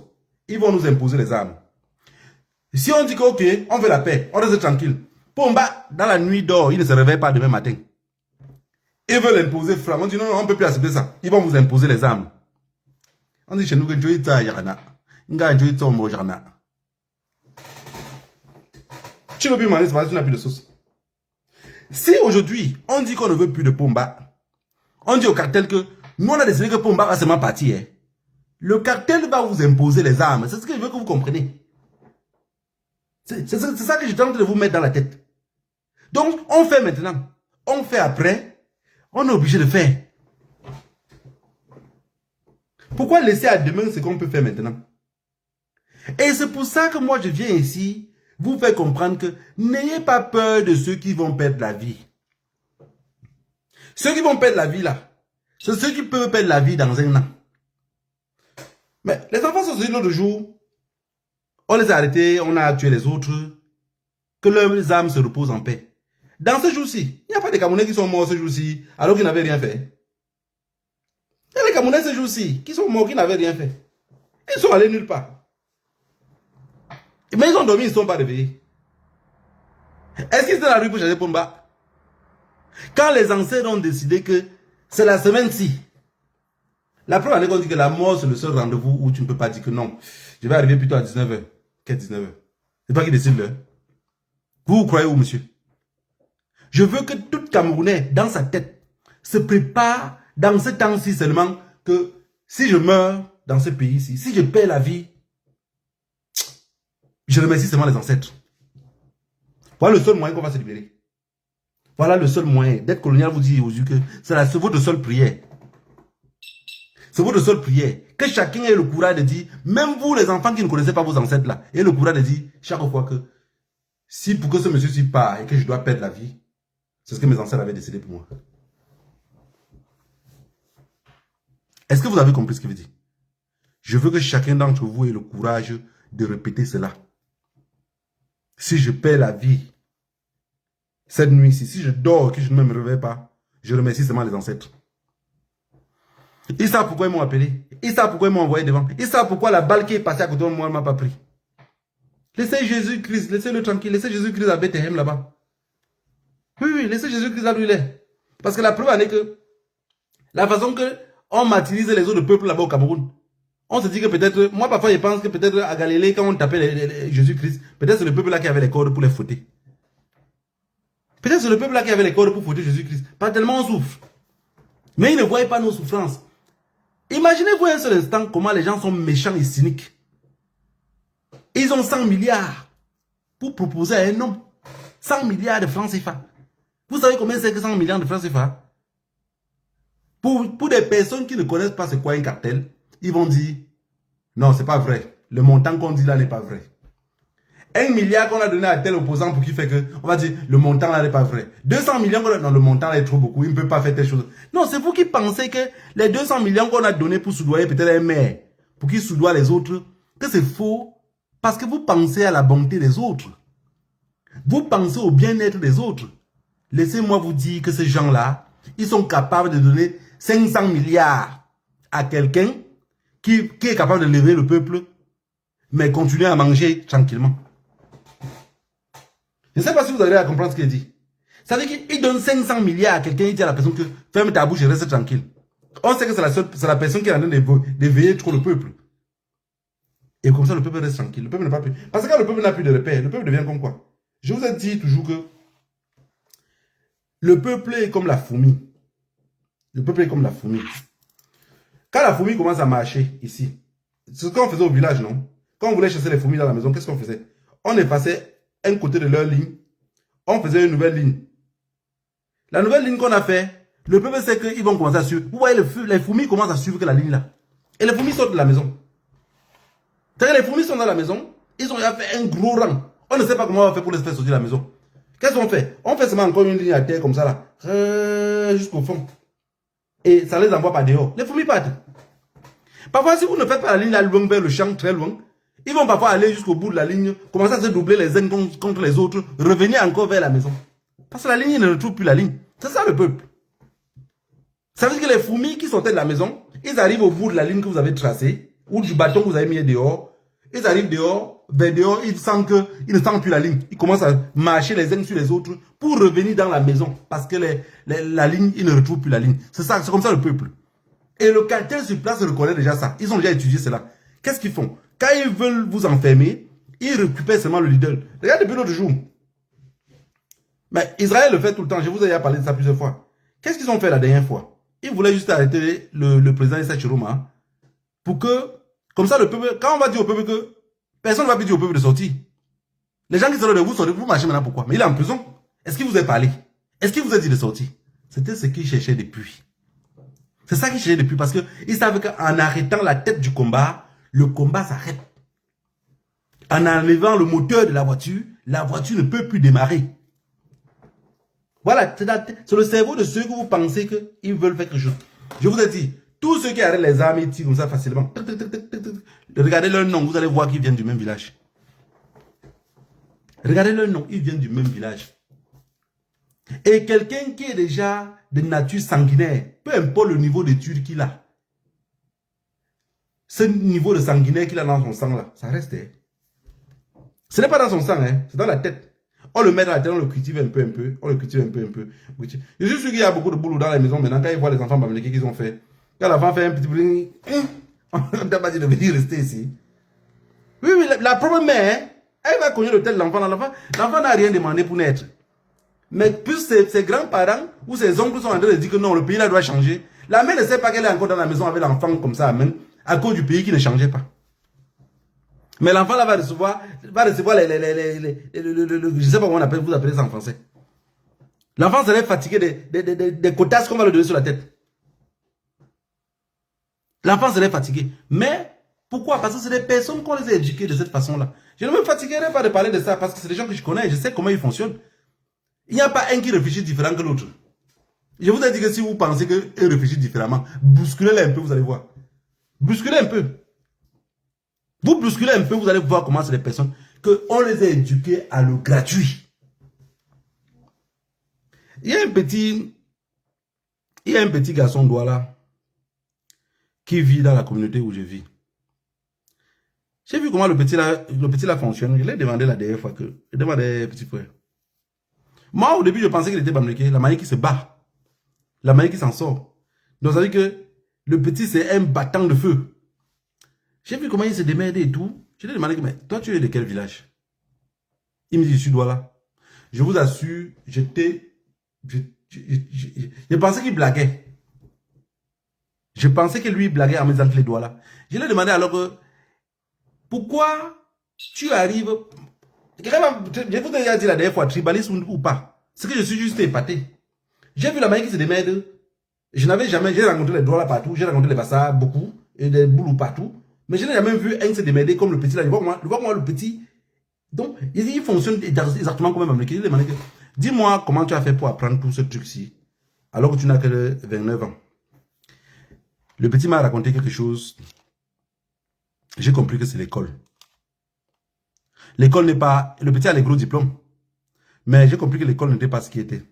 ils vont nous imposer les armes. Si on dit que ok, on veut la paix, on reste tranquille. Pomba, dans la nuit dort, il ne se réveille pas demain matin. Ils veulent imposer franc. On dit non, on ne peut plus accepter ça. Ils vont vous imposer les armes. On dit chez nous que Dieu est à Yarana. Dieu est au Yarana. Tu ne veux plus manger, c'est parce que tu n'as plus de sauce. Si aujourd'hui, on dit qu'on ne veut plus de Pomba, on dit au cartel que nous, on a décidé que Pomba va seulement partir. Hein. Le cartel va vous imposer les armes. C'est ce que je veux que vous compreniez. C'est ça que je tente de vous mettre dans la tête. Donc, on fait maintenant. On fait après. On est obligé de faire. Pourquoi laisser à demain ce qu'on peut faire maintenant? Et c'est pour ça que moi, je viens ici vous faire comprendre que n'ayez pas peur de ceux qui vont perdre la vie. Ceux qui vont perdre la vie là, c'est ceux qui peuvent perdre la vie dans un an. Mais les enfants sont sortis l'autre jour, on les a arrêtés, on a tué les autres, que leurs âmes se reposent en paix. Dans ce jour-ci, il n'y a pas de Camerounais qui sont morts ce jour-ci alors qu'ils n'avaient rien fait. Il y a des Camerounais ce jour-ci qui sont morts, qui n'avaient rien fait. Ils sont allés nulle part. Mais ils ont dormi, ils ne sont pas réveillés. Est-ce qu'ils étaient dans la rue pour chercher Pomba? Quand les ancêtres ont décidé que c'est la semaine-ci, la première année qu'on dit que la mort c'est le seul rendez-vous où tu ne peux pas dire que non, je vais arriver plutôt à 19h. Quelle 19h? C'est toi qui décide l'heure. Vous croyez où, monsieur? Je veux que tout Camerounais, dans sa tête, se prépare dans ce temps-ci seulement que si je meurs dans ce pays-ci, si je perds la vie, je remercie seulement les ancêtres. Voilà le seul moyen qu'on va se libérer. Voilà le seul moyen. D'être colonial vous dit aux yeux que c'est votre seule prière. C'est votre seule prière. Que chacun ait le courage de dire, même vous les enfants qui ne connaissez pas vos ancêtres là, ayez le courage de dire chaque fois que si pour que ce monsieur-ci part et que je dois perdre la vie, c'est ce que mes ancêtres avaient décidé pour moi. Est-ce que vous avez compris ce qu'il veut dire? Je veux que chacun d'entre vous ait le courage de répéter cela. Si je perds la vie cette nuit-ci, si je dors et que je ne me réveille pas, je remercie seulement les ancêtres. Ils savent pourquoi ils m'ont appelé. Ils savent pourquoi ils m'ont envoyé devant. Ils savent pourquoi la balle qui est passée à côté de moi ne m'a pas pris. Laissez Jésus-Christ, laissez-le tranquille. Laissez Jésus-Christ à Bethléem là-bas. Oui, laissez Jésus-Christ là où il est. Parce que la preuve en est que la façon que on martyrise les autres peuples là-bas au Cameroun, on se dit que peut-être, moi parfois je pense que peut-être à Galilée, quand on tapait Jésus-Christ, peut-être c'est le peuple là qui avait les cordes pour les fouetter. Peut-être c'est le peuple là qui avait les cordes pour fouetter Jésus-Christ. Pas tellement on souffre. Mais ils ne voyaient pas nos souffrances. Imaginez-vous un seul instant comment les gens sont méchants et cyniques. Ils ont 100 milliards pour proposer à un homme 100 milliards de francs CFA. Vous savez combien c'est que 100 milliards de francs CFA? Pour des personnes qui ne connaissent pas c'est quoi un cartel, ils vont dire, non, c'est pas vrai. Le montant qu'on dit là n'est pas vrai. 1 milliard qu'on a donné à tel opposant pour qu'il fait que, on va dire, le montant là n'est pas vrai. 200 millions qu'on a, non, le montant là est trop beaucoup, il ne peut pas faire telle chose. Non, c'est vous qui pensez que les 200 millions qu'on a donné pour soudoyer peut-être un maire, pour qu'il soudoie les autres, que c'est faux, parce que vous pensez à la bonté des autres. Vous pensez au bien-être des autres. Laissez-moi vous dire que ces gens-là, ils sont capables de donner 500 milliards à quelqu'un qui est capable de lever le peuple, mais continuer à manger tranquillement. Je ne sais pas si vous arrivez à comprendre ce qu'il dit. Ça veut dire qu'il donne 500 milliards à quelqu'un, il dit à la personne que ferme ta bouche et reste tranquille. On sait que c'est la personne qui est en train de veiller trop le peuple. Et comme ça, le peuple reste tranquille. Le peuple n'a pas plus. Parce que quand le peuple n'a plus de repères, le peuple devient comme quoi? Je vous ai dit toujours que le peuple est comme la fourmi. Le peuple est comme la fourmi. Quand la fourmi commence à marcher ici, c'est ce qu'on faisait au village, non? Quand on voulait chasser les fourmis dans la maison, qu'est-ce qu'on faisait? On effacait un côté de leur ligne, on faisait une nouvelle ligne. La nouvelle ligne qu'on a fait, le peuple sait qu'ils vont commencer à suivre. Vous voyez, les fourmis commencent à suivre que la ligne là. Et les fourmis sortent de la maison. C'est-à-dire les fourmis sont dans la maison, ils ont fait un gros rang. On ne sait pas comment on va faire pour les faire sortir de la maison. Qu'est-ce qu'on fait? On fait seulement encore une ligne à terre comme ça là, jusqu'au fond. Et ça les envoie par dehors. Les fourmis partent. Parfois, si vous ne faites pas la ligne là loin vers le champ, très loin, ils vont parfois aller jusqu'au bout de la ligne, commencer à se doubler les uns contre les autres, revenir encore vers la maison. Parce que la ligne, ils ne retrouvent plus la ligne. C'est ça le peuple. Ça veut dire que les fourmis qui sortaient de la maison, ils arrivent au bout de la ligne que vous avez tracée, ou du bâton que vous avez mis dehors. Ils arrivent dehors, vers dehors, ils ne sentent plus la ligne. Ils commencent à marcher les uns sur les autres pour revenir dans la maison. Parce que la ligne, ils ne retrouvent plus la ligne. C'est ça, c'est comme ça le peuple. Et le cartel sur place reconnaît déjà ça. Ils ont déjà étudié cela. Qu'est-ce qu'ils font? Quand ils veulent vous enfermer, ils récupèrent seulement le leader. Regardez depuis l'autre jour. Mais Israël le fait tout le temps. Je vous ai déjà parlé de ça plusieurs fois. Qu'est-ce qu'ils ont fait la dernière fois? Ils voulaient juste arrêter le président Issa Chiroma pour que, comme ça, le peuple, quand on va dire au peuple que personne ne va plus dire au peuple de sortir. Les gens qui sont là de vous marchez maintenant pourquoi? Mais il est en prison. Est-ce qu'il vous a parlé? Est-ce qu'il vous a dit de sortir? C'était ce qu'il cherchait depuis. C'est ça qu'il cherchait depuis parce qu'ils savent qu'en arrêtant la tête du combat, le combat s'arrête. En enlevant le moteur de la voiture ne peut plus démarrer. Voilà, c'est le cerveau de ceux que vous pensez qu'ils veulent faire quelque chose. Je vous ai dit, tous ceux qui arrêtent les armes, ils tirent comme ça facilement. Regardez leur nom, vous allez voir qu'ils viennent du même village. Regardez leur nom, ils viennent du même village. Et quelqu'un qui est déjà de nature sanguinaire, peu importe le niveau d'études qu'il a, ce niveau de sanguinaire qu'il a dans son sang là, ça reste. Ce n'est pas dans son sang, hein, c'est dans la tête. On le met dans la terre, on le cultive un peu, on le cultive un peu. Je suis sûr qu'il y a beaucoup de boulot dans la maison maintenant quand ils voient les enfants bamléqués qu'ils ont fait. Quand l'enfant fait un petit bruit, on ne t'a pas dit de venir rester ici. Oui, la problème est, elle va connaître le tel l'enfant. L'enfant n'a rien demandé pour naître. Mais plus ses grands-parents ou ses oncles sont en train de dire que non, le pays là doit changer. La mère ne sait pas qu'elle est encore dans la maison avec l'enfant comme ça, même, à cause du pays qui ne changeait pas. Mais l'enfant là va recevoir je ne sais pas comment vous appelez ça en français. L'enfant serait fatigué des cotasses qu'on va lui donner sur la tête. L'enfant serait fatigué. Mais pourquoi? Parce que c'est des personnes qu'on les a éduquées de cette façon-là. Je ne me fatiguerai pas de parler de ça parce que c'est des gens que je connais, je sais comment ils fonctionnent. Il n'y a pas un qui réfléchit différent que l'autre. Je vous ai dit que si vous pensez qu'eux réfléchissent différemment, bousculez-les un peu, vous allez voir. Bousculez un peu. Vous bousculez un peu, vous allez voir comment c'est des personnes qu'on les a éduquées à le gratuit. Il y a un petit garçon Douala qui vit dans la communauté où je vis. J'ai vu comment le petit là fonctionne. Je l'ai demandé la dernière fois que je demandais petit frère. Moi, au début, je pensais qu'il était bamléqué, la manière qui se bat, la manière qui s'en sort. Donc, ça veut dire que le petit, c'est un battant de feu. J'ai vu comment il se démerdait et tout. Je lui ai demandé, mais toi, tu es de quel village? Il me dit, je suis Douala. Je vous assure, je pensais qu'il blaguait. Je pensais que lui blaguait en me disant qu'il est Douala. Je lui ai demandé alors que, pourquoi tu arrives... Je vous ai déjà dit la dernière fois, tribalisme ou pas. C'est que je suis juste épaté. J'ai vu la manière qui se démerde. Je n'avais jamais... J'ai rencontré les Douala partout, j'ai rencontré les Bassa beaucoup, et des Boulous partout. Mais je n'ai jamais vu un se démerder comme le petit là. Je vois moi le petit. Donc, il fonctionne exactement comme un Bamléké. Dis-moi comment tu as fait pour apprendre tout ce truc-ci, alors que tu n'as que 29 ans. Le petit m'a raconté quelque chose. J'ai compris que c'est l'école. L'école n'est pas... Le petit a les gros diplômes. Mais j'ai compris que l'école n'était pas ce qui était.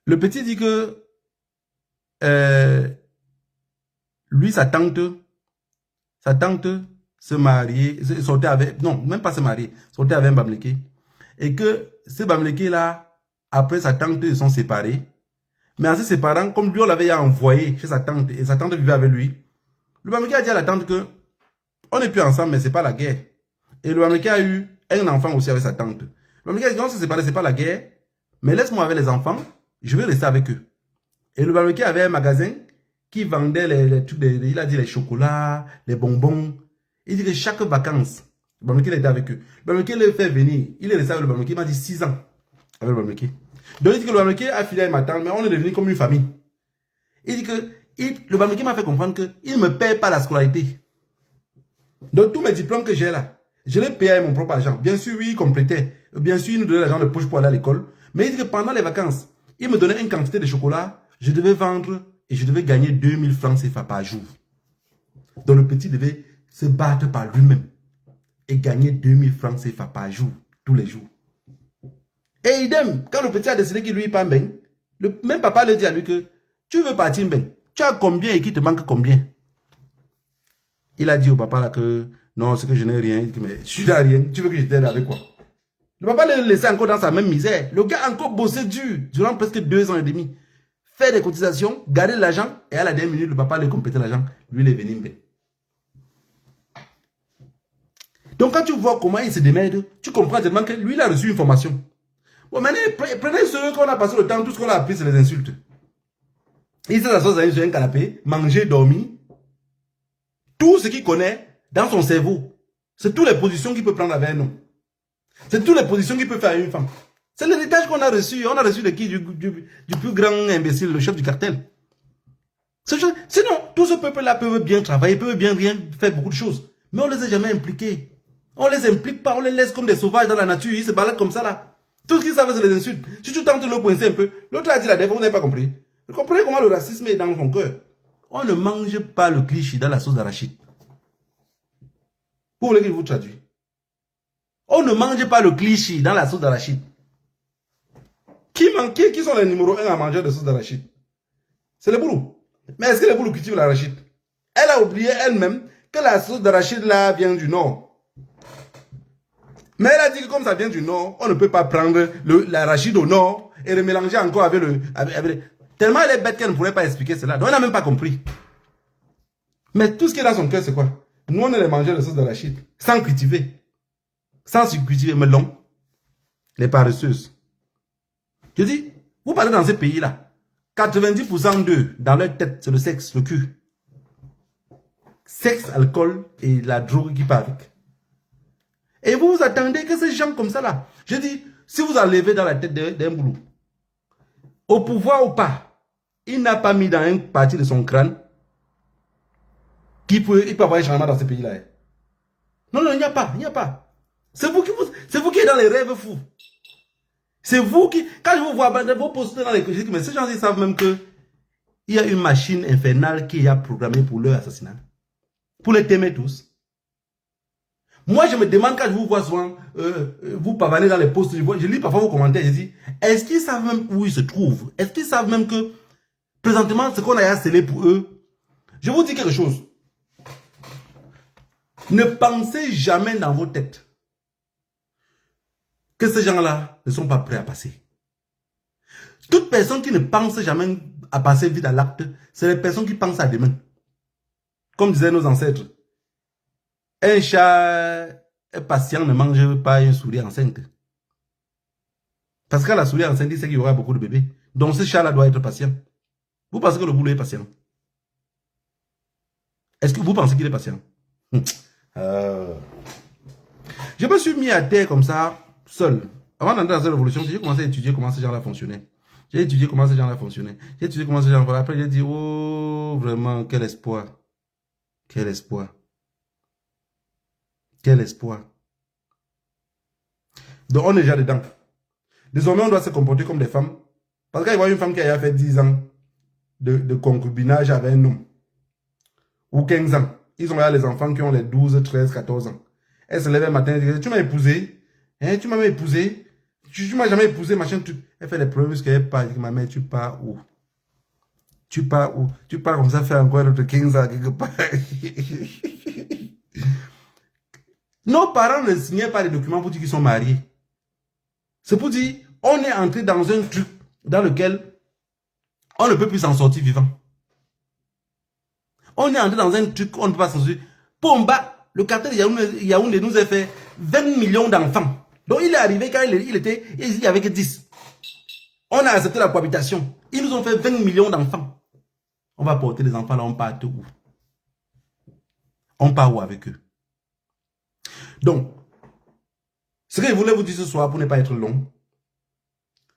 Le petit dit que... lui, sa tante se mariait, sortait avec... Non, même pas se marier. Sortait avec un Bamléké. Et que ce Bamléké là, après sa tante, ils sont séparés. Mais en se séparant, comme lui, on l'avait envoyé chez sa tante, et sa tante vivait avec lui, le Bamléké a dit à la tante que on n'est plus ensemble, mais c'est pas la guerre. Et le Bamléké a eu un enfant aussi avec sa tante. Le Bamléké a dit, on s'est séparés, c'est pas la guerre, mais laisse-moi avec les enfants, je vais rester avec eux. Et le Bamléké avait un magasin qui vendait les trucs, il a dit les chocolats, les bonbons. Il dit que chaque vacances, le Bamléké était avec eux. Le Bamléké le fait venir, il est resté avec le Bamléké, il m'a dit 6 ans avec le Bamléké. Donc il dit que le Bamléké a filé à ma tante, mais on est devenu comme une famille. Il dit que le Bamléké m'a fait comprendre qu'il ne me paye pas la scolarité. Donc tous mes diplômes que j'ai là, je les paye avec mon propre argent. Bien sûr, oui, il complétait. Bien sûr, il nous donnait l'argent de poche pour aller à l'école. Mais il dit que pendant les vacances, il me donnait une quantité de chocolat, je devais vendre et je devais gagner 2000 francs CFA par jour. Donc le petit devait se battre par lui-même et gagner 2000 francs CFA par jour, tous les jours. Et idem, quand le petit a décidé qu'il lui part bien, le même papa lui dit à lui que tu veux partir bien, tu as combien et qu'il te manque combien? Il a dit au papa là que non, c'est que je n'ai rien. Il dit, mais je n'ai rien, tu veux que je t'aide avec quoi? Le papa le laissait encore dans sa même misère. Le gars a encore bossé dur durant presque 2 ans et demi. Faire des cotisations, garder l'argent, et à la dernière minute, le papa lui compléter l'argent. Lui, il est venu bien. Donc quand tu vois comment il se démerde, tu comprends tellement que lui, il a reçu une formation. Bon, maintenant, prenez ce qu'on a passé le temps, tout ce qu'on a appris, c'est les insultes. Il s'est assis sur un canapé, manger, dormir. Tout ce qu'il connaît dans son cerveau, c'est toutes les positions qu'il peut prendre avec un homme. C'est toutes les positions qu'il peut faire avec une femme. C'est l'héritage qu'on a reçu. On a reçu de qui? Du plus grand imbécile, le chef du cartel. Sinon, tout ce peuple-là peut bien travailler, peut bien faire beaucoup de choses. Mais on ne les a jamais impliqués. On ne les implique pas, on les laisse comme des sauvages dans la nature. Ils se baladent comme ça là. Tout ce qu'ils savent, c'est les insultes. Si tu tentes de le coincer un peu, l'autre a dit la dernière fois, vous n'avez pas compris. Vous comprenez comment le racisme est dans son cœur. On ne mange pas le cliché dans la sauce d'arachide. Vous voulez qu'il vous traduise? On ne mange pas le cliché dans la sauce d'arachide. Qui sont les numéros 1 à manger de sauce d'arachide? C'est les boulous. Mais est-ce que les boulous cultivent l'arachide? Elle a oublié elle-même que la sauce d'arachide là vient du nord. Mais elle a dit que comme ça vient du nord, on ne peut pas prendre l'arachide au nord et le mélanger encore avec le... Tellement elle est bête qu'elle ne pourrait pas expliquer cela. Donc elle n'a même pas compris. Mais tout ce qui est dans son cœur, c'est quoi? Nous, on est les mangeurs de sauce d'arachide, sans cultiver. Sans se cultiver, mais non. Les paresseuses. Je dis, vous parlez dans ces pays-là, 90% d'eux, dans leur tête, c'est le sexe, le cul. Sexe, alcool et la drogue qui part avec. Et vous vous attendez que ces gens comme ça là, je dis, si vous enlevez dans la tête d'un boulot, au pouvoir ou pas, il n'a pas mis dans une partie de son crâne il peut avoir un changement dans ce pays-là. Non, non, il n'y a pas, il n'y a pas. C'est vous qui êtes dans les rêves fous. C'est vous qui, quand je vous vois vos posters dans les je dis, mais ces gens ils savent même que il y a une machine infernale qui a programmée pour leur assassinat. Pour les témer tous. Moi, je me demande quand je vous vois souvent, vous pavaner dans les posts, je lis parfois vos commentaires, je dis, est-ce qu'ils savent même où ils se trouvent? Est-ce qu'ils savent même que, présentement, ce qu'on a scellé pour eux? Je vous dis quelque chose. Ne pensez jamais dans vos têtes que ces gens-là ne sont pas prêts à passer. Toute personne qui ne pense jamais à passer vite à l'acte, c'est les personnes qui pensent à demain. Comme disaient nos ancêtres, un chat patient ne mange pas une souris enceinte. Parce que la souris enceinte, il sait qu'il y aura beaucoup de bébés. Donc ce chat-là doit être patient. Vous pensez que le boulot est patient? Est-ce que vous pensez qu'il est patient? Je me suis mis à terre comme ça, seul. Avant d'entrer dans cette révolution, j'ai commencé à étudier comment ces gens-là fonctionnaient. J'ai étudié comment ces gens-là fonctionnaient. J'ai étudié comment ces gens-là fonctionnaient. Après, j'ai dit, oh, vraiment, quel espoir. Quel espoir. Quel espoir. Donc, on est déjà dedans. Désormais, on doit se comporter comme des femmes. Parce qu'il y a une femme qui a fait 10 ans de concubinage avec un homme. Ou 15 ans. Ils ont là les enfants qui ont les 12, 13, 14 ans. Elle se lève un matin et dit, tu m'as épousé. Hein, tu m'as même épousé. Tu m'as jamais épousé, machin. Elle fait les preuves qu'elle part. Elle dit, ma mère, tu pars où? Tu pars où? Tu pars comme ça, faire encore de 15 ans quelque part. Nos parents ne signaient pas les documents pour dire qu'ils sont mariés. C'est pour dire, on est entré dans un truc dans lequel on ne peut plus s'en sortir vivant. On est entré dans un truc on ne peut pas s'en sortir. Pomba, le cartel de Yaoundé nous a fait 20 millions d'enfants. Donc il est arrivé quand il y avait que 10. On a accepté la cohabitation. Ils nous ont fait 20 millions d'enfants. On va porter les enfants là, on part où? On part où avec eux? Donc, ce que je voulais vous dire ce soir pour ne pas être long,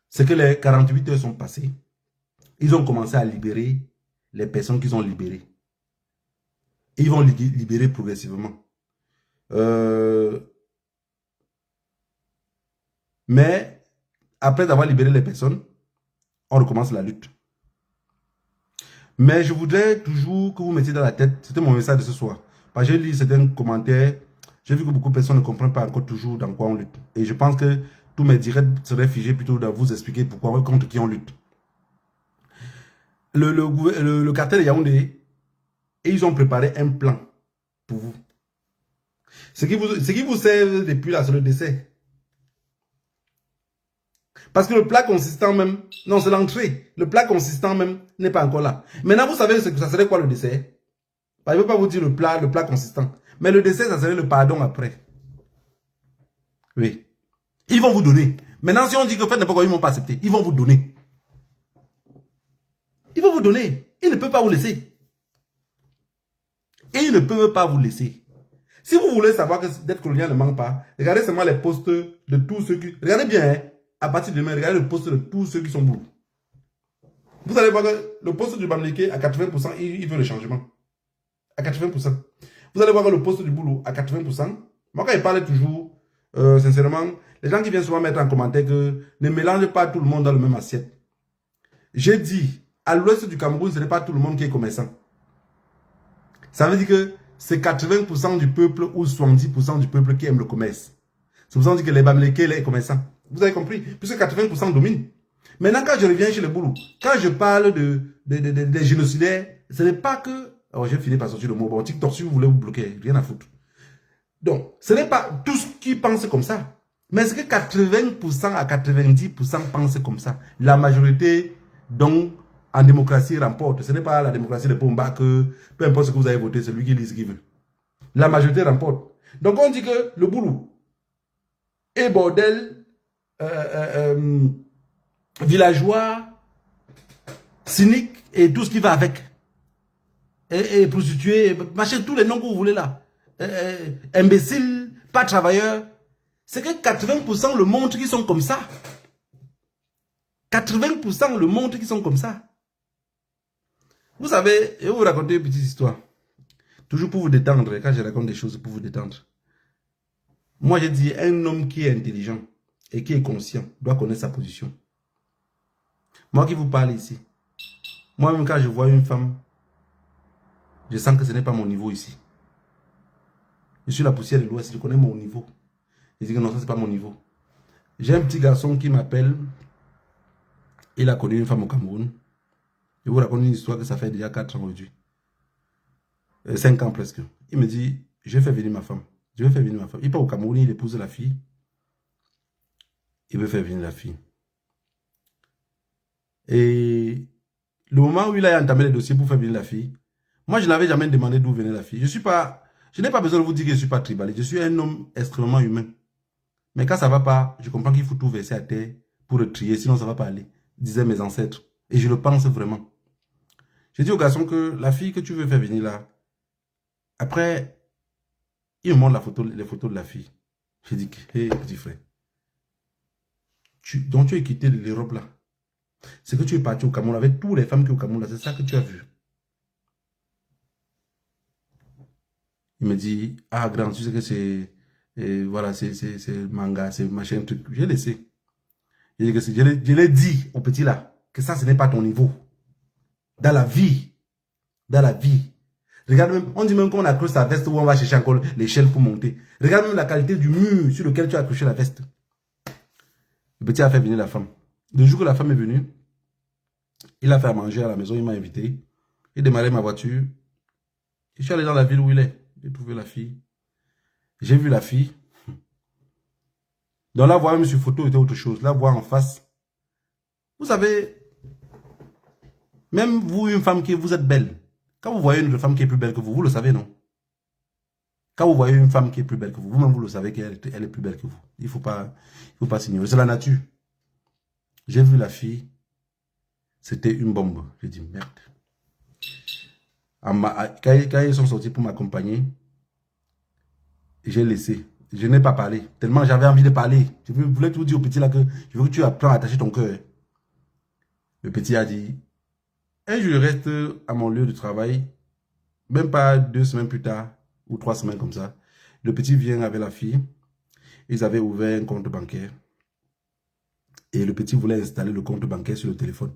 c'est que les 48 heures sont passées. Ils ont commencé à libérer les personnes qu'ils ont libérées. Et ils vont libérer progressivement. Mais, après avoir libéré les personnes, on recommence la lutte. Mais je voudrais toujours que vous mettiez dans la tête, c'était mon message de ce soir. Parce que j'ai lu certains commentaires, j'ai vu que beaucoup de personnes ne comprennent pas encore toujours dans quoi on lutte. Et je pense que tous mes directs seraient figés plutôt dans vous expliquer pourquoi et contre qui on lutte. Le cartel de Yaoundé, et ils ont préparé un plan pour vous. Ce qui vous sert depuis là, c'est le dessert. Parce que le plat consistant même, non, c'est l'entrée. Le plat consistant même n'est pas encore là. Maintenant, vous savez ça serait quoi le dessert? Je ne veux pas vous dire le plat consistant. Mais le dessert, ça serait le pardon après. Oui. Ils vont vous donner. Maintenant, si on dit que faites n'importe quoi, ils ne vont pas accepter. Ils vont vous donner. Ils vont vous donner. Ils ne peuvent pas vous laisser. Et ils ne peuvent pas vous laisser. Si vous voulez savoir que d'être colonial ne manque pas, regardez seulement les postes de tous ceux qui... Regardez bien, hein, à partir de demain, regardez le poste de tous ceux qui sont boulot. Vous allez voir que le poste du Bamléké, à 80%, il veut le changement. À 80%. Vous allez voir que le poste du boulot, à 80%, moi quand il parle toujours, sincèrement, les gens qui viennent souvent mettre en commentaire que ne mélangez pas tout le monde dans le même assiette. J'ai dit, à l'ouest du Cameroun, ce n'est pas tout le monde qui est commerçant. Ça veut dire que c'est 80% du peuple ou 70% du peuple qui aime le commerce. C'est pour ça qu'on dit que les Bamlékés, les commerçants. Vous avez compris? Puisque 80% dominent. Maintenant, quand je reviens chez le boulot, quand je parle des génocidaires, ce n'est pas que... Oh, j'ai fini par sortir le mot. Bon, TikTok, si vous voulez vous bloquer, rien à foutre. Donc, ce n'est pas tous qui pensent comme ça. Mais est-ce que 80% à 90% pensent comme ça? La majorité, donc, en démocratie, remporte. Ce n'est pas la démocratie de Pomba que, peu importe ce que vous avez voté, c'est lui qui lit ce qu'il veut. La majorité remporte. Donc, on dit que le boulot et bordel, villageois, cynique et tout ce qui va avec. Et prostituée, machin, tous les noms que vous voulez là. Imbécile, pas travailleur. C'est que 80% le montrent qu'ils sont comme ça. 80% le montrent qu'ils sont comme ça. Vous savez, je vais vous raconter une petite histoire. Toujours pour vous détendre, quand je raconte des choses pour vous détendre. Moi, j'ai dit, un homme qui est intelligent et qui est conscient doit connaître sa position. Moi qui vous parle ici, moi-même quand je vois une femme, je sens que ce n'est pas mon niveau ici. Je suis la poussière de l'Ouest, je connais mon niveau. Je dis que non, ça c'est pas mon niveau. J'ai un petit garçon qui m'appelle. Il a connu une femme au Cameroun. Je vous raconte une histoire que ça fait déjà 4 ans aujourd'hui. 5 ans presque. Il me dit, je vais faire venir ma femme. Je vais faire venir ma femme. Il part au Cameroun, il épouse la fille. Il veut faire venir la fille. Et le moment où il a entamé les dossiers pour faire venir la fille, moi je n'avais jamais demandé d'où venait la fille. Je n'ai pas besoin de vous dire que je ne suis pas tribaliste. Je suis un homme extrêmement humain. Mais quand ça ne va pas, je comprends qu'il faut tout verser à terre pour le trier, sinon ça ne va pas aller, disaient mes ancêtres. Et je le pense vraiment. J'ai dit au garçon que la fille que tu veux faire venir là, après, il me montre les photos de la fille. J'ai dit, hé, petit frère, donc tu es quitté de l'Europe là. C'est que tu es parti au Cameroun avec toutes les femmes qui sont au Cameroun là, c'est ça que tu as vu. Il me dit, ah grand, tu sais que c'est, voilà, c'est manga, c'est machin, truc. J'ai laissé. Je l'ai dit au petit là, que ça ce n'est pas ton niveau. Dans la vie. Dans la vie. Regarde même, on dit même qu'on accroche sa veste où on va chercher encore l'échelle pour monter. Regarde même la qualité du mur sur lequel tu as accroché la veste. Le petit a fait venir la femme. Le jour que la femme est venue, il a fait à manger à la maison, il m'a invité. Il démarrait ma voiture. Je suis allé dans la ville où il est. J'ai trouvé la fille. J'ai vu la fille. Donc la voir même sur photo était autre chose. La voir en face. Vous savez, même vous, une femme qui vous êtes belle, quand vous voyez une femme qui est plus belle que vous, vous le savez, non? Quand vous voyez une femme qui est plus belle que vous, vous-même vous le savez qu'elle est plus belle que vous. Il ne faut pas s'ignorer. C'est la nature. J'ai vu la fille. C'était une bombe. J'ai dit, merde. Quand ils sont sortis pour m'accompagner, j'ai laissé. Je n'ai pas parlé. Tellement j'avais envie de parler. Je voulais tout dire au petit là que je veux que tu apprennes à attacher ton cœur. Le petit a dit, et je reste à mon lieu de travail, même pas 2 semaines plus tard, ou 3 semaines comme ça. Le petit vient avec la fille. Ils avaient ouvert un compte bancaire. Et le petit voulait installer le compte bancaire sur le téléphone.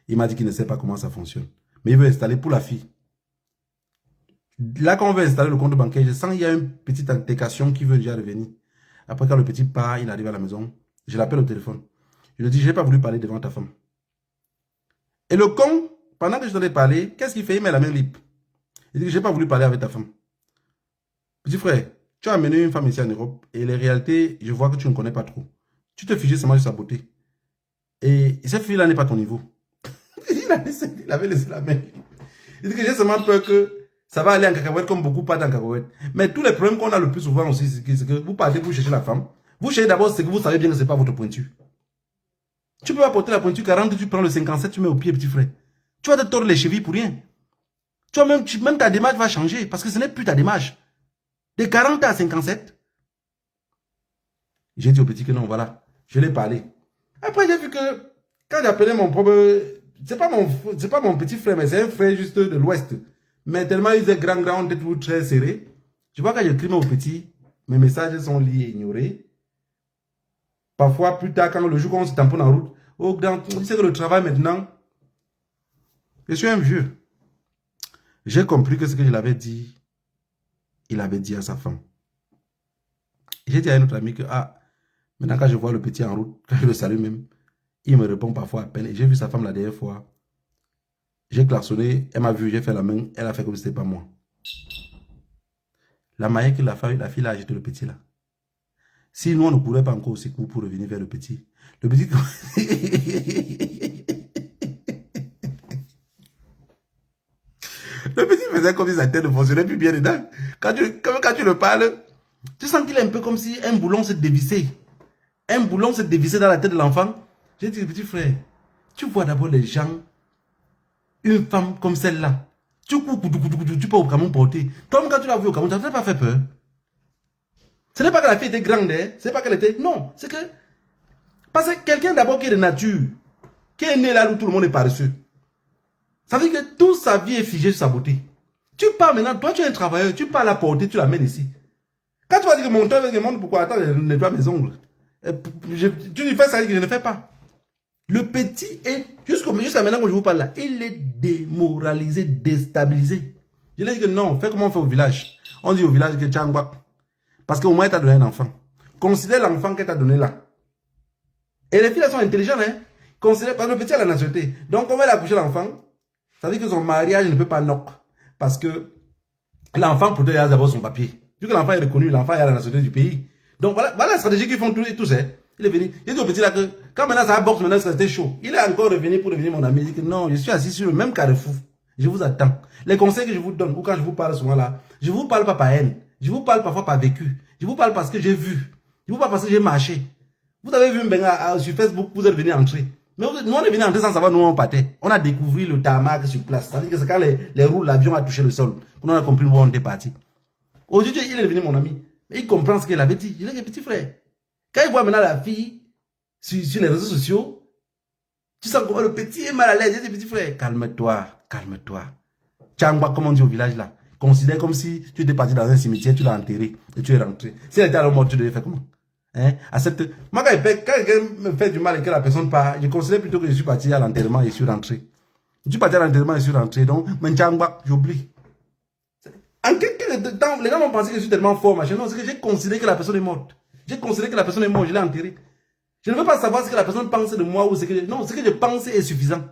Il m'a dit qu'il ne sait pas comment ça fonctionne. Mais il veut installer pour la fille. Là, quand on veut installer le compte bancaire, je sens qu'il y a une petite altercation qui veut déjà revenir. Après, quand le petit part, il arrive à la maison. Je l'appelle au téléphone. Je lui dis, je n'ai pas voulu parler devant ta femme. Et le con, pendant que je t'en ai parlé, qu'est-ce qu'il fait? Il met la main libre. Il dit que je n'ai pas voulu parler avec ta femme. Petit frère, tu as amené une femme ici en Europe et les réalités, je vois que tu ne connais pas trop. Tu te fichais seulement de sa beauté. Et cette fille-là n'est pas ton niveau. Il avait laissé la main. Il dit que j'ai seulement peur que ça va aller en cacahuète comme beaucoup partent en cacahuète. Mais tous les problèmes qu'on a le plus souvent aussi, c'est que vous partez pour chercher la femme. Vous cherchez d'abord ce que vous savez bien que ce n'est pas votre pointure. Tu peux apporter la pointure 40, tu prends le 57, tu mets au pied, petit frère. Tu vas te tordre les chevilles pour rien. Tu vois, même ta démarche va changer parce que ce n'est plus ta démarche. De 40 à 57. J'ai dit au petit que non, voilà. Je l'ai parlé. Après, j'ai vu que quand j'ai appelé mon propre... C'est pas mon petit frère, mais c'est un frère juste de l'Ouest. Mais tellement ils étaient grand, on était toujours très serrés. Tu vois, quand j'écris au petit, mes messages sont liés et ignorés. Parfois, plus tard, quand le jour qu'on se tamponne en route, oh, grand, tu sais que le travail maintenant, je suis un vieux. J'ai compris que ce que je l'avais dit, il avait dit à sa femme. J'ai dit à un autre ami que, ah, maintenant quand je vois le petit en route, quand je le salue même, il me répond parfois à peine. Et j'ai vu sa femme la dernière fois. J'ai klaxonné, elle m'a vu, j'ai fait la main, elle a fait comme si ce n'était pas moi. la manière que la fille a jeté le petit là. Si nous, on ne courait pas encore au secours pour revenir vers le petit. Le petit... le petit faisait comme si sa tête ne fonctionnait plus bien dedans. Quand tu le parles, tu sens qu'il est un peu comme si un boulon se dévissait. Un boulon se dévissait dans la tête de l'enfant. J'ai dit, petit frère, tu vois d'abord les gens, une femme comme celle-là. Tu cours, tu peux au Cameroun porter. Toi, quand tu l'as vu au Cameroun, ça ne t'a pas fait peur. Ce n'est pas que la fille était grande, hein? Ce n'est pas qu'elle était... Non, c'est que... Parce que quelqu'un d'abord qui est de nature, qui est né là où tout le monde est paresseux. Ça veut dire que toute sa vie est figée sur sa beauté. Tu pars maintenant, toi tu es un travailleur, tu pars la porter, tu l'amènes ici. Quand tu vas dire que mon toit me demande pourquoi, attends, je nettoie mes ongles. Tu lui fais ça que je ne fais pas. Le petit est, jusqu'à maintenant que je vous parle là, il est démoralisé, déstabilisé. Je lui ai dit que non, fais comme on fait au village. On dit au village que Tchangba. Parce qu'au moins, il t'a donné un enfant. Considère l'enfant qu'elle t'a donné là. Et les filles, elles sont intelligentes, hein. Considère, parce que le petit a la nationalité. Donc, on va accoucher l'enfant. Ça veut dire que son mariage ne peut pas knock. Parce que l'enfant, pour il a d'abord son papier. Vu que l'enfant est reconnu, l'enfant a la nationalité du pays. Donc, voilà la stratégie qu'ils font tous, hein. Il est venu. Il dit au petit là que, quand maintenant ça boxe, maintenant c'était chaud. Il est encore revenu pour devenir mon ami. Il dit que non, je suis assis sur le même carrefour. Je vous attends. Les conseils que je vous donne, ou quand je vous parle souvent là, je vous parle pas par haine. Je vous parle parfois par vécu. Je vous parle parce que j'ai vu. Je vous parle parce que j'ai marché. Vous avez vu sur Facebook, vous êtes venu entrer. Mais nous, on est venu entrer sans savoir nous on partait. On a découvert le tarmac sur place. C'est-à-dire que c'est quand les roues, l'avion a touché le sol. On a compris où on était parti. Aujourd'hui, il est devenu mon ami. Mais il comprend ce qu'il avait dit. Il est un petit frère. Quand il voit maintenant la fille sur les réseaux sociaux, tu sens comment le petit est mal à l'aise. Il dit, petit frère, calme-toi, calme-toi. Tchangba, comme on dit au village là. Considère comme si tu étais parti dans un cimetière, tu l'as enterré et tu es rentré. Si elle était à la mort, tu devais faire comment? Hein? Moi, quand quelqu'un me fait du mal et que la personne part, je considère plutôt que je suis parti à l'enterrement et je suis rentré. Je suis parti à l'enterrement et je suis rentré. Donc, Tchangba, j'oublie. En quelques temps, les gens vont penser que je suis tellement fort, machin. Non, c'est que j'ai considéré que la personne est morte. J'ai considéré que la personne est morte, je l'ai enterrée. Je ne veux pas savoir ce que la personne pense de moi ou ce que... Non, ce que je pense est suffisant.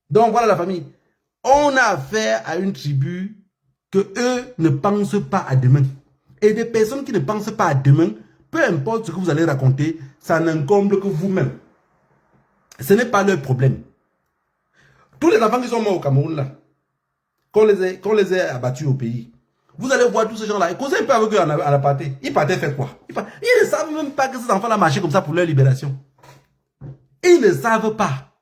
Donc, voilà la famille. On a affaire à une tribu que eux ne pensent pas à demain. Et des personnes qui ne pensent pas à demain, peu importe ce que vous allez raconter, ça n'incombe que vous-même. Ce n'est pas leur problème. Tous les enfants qui sont morts au Cameroun, là, qu'on les ait abattus au pays, vous allez voir tous ces gens-là, causez un peu avec eux en aparté. Ils partaient faire quoi? Ils ne savent même pas que ces enfants-là marchaient comme ça pour leur libération. Ils ne savent pas.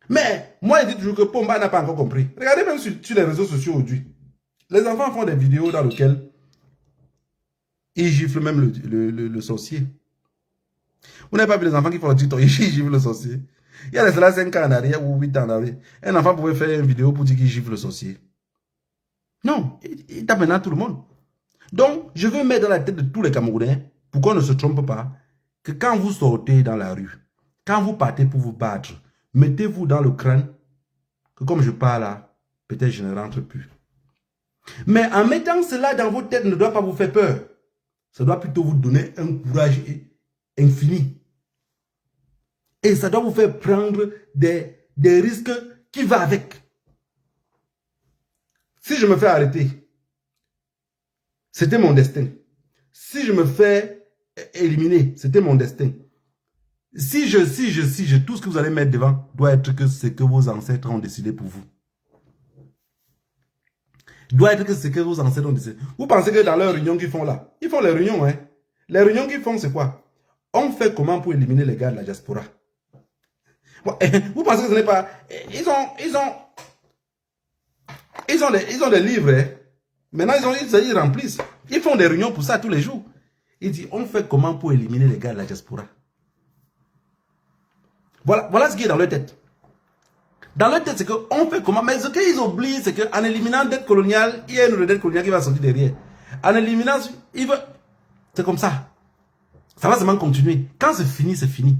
Mais, moi, je dis toujours que Pomba n'a pas encore compris. Regardez même sur les réseaux sociaux aujourd'hui. Les enfants font des vidéos dans lesquelles ils giflent même le sorcier. Vous n'avez pas vu les enfants qui font le TikTok, ils giflent le sorcier. Il y a cela 5 ans en arrière ou 8 ans en arrière. Un enfant pouvait faire une vidéo pour dire qu'il gifle le sorcier. Non, il tape maintenant tout le monde. Donc, je veux mettre dans la tête de tous les Camerounais, pour qu'on ne se trompe pas, que quand vous sortez dans la rue, quand vous partez pour vous battre, mettez-vous dans le crâne que comme je parle là, peut-être je ne rentre plus. Mais en mettant cela dans vos têtes ne doit pas vous faire peur. Ça doit plutôt vous donner un courage infini. Et ça doit vous faire prendre des risques qui vont avec. Si je me fais arrêter, c'était mon destin. Si je me fais éliminer, c'était mon destin. Si je, tout ce que vous allez mettre devant doit être que ce que vos ancêtres ont décidé pour vous. Doit être que ce que vos ancêtres ont décidé. Vous pensez que dans leurs réunions qu'ils font là, ils font les réunions, hein? Les réunions qu'ils font, c'est quoi? On fait comment pour éliminer les gars de la diaspora? Vous pensez que ce n'est pas... Ils ont des livres, hein? Maintenant, ils remplissent. Ils font des réunions pour ça tous les jours. Ils disent, on fait comment pour éliminer les gars de la diaspora? Voilà ce qui est dans leur tête. Dans leur tête, c'est qu'on fait comment? Mais ce qu'ils oublient, c'est qu'en éliminant dette coloniale, il y a une dette coloniale qui va sortir derrière. En éliminant, c'est comme ça. Ça va seulement continuer. Quand c'est fini, c'est fini.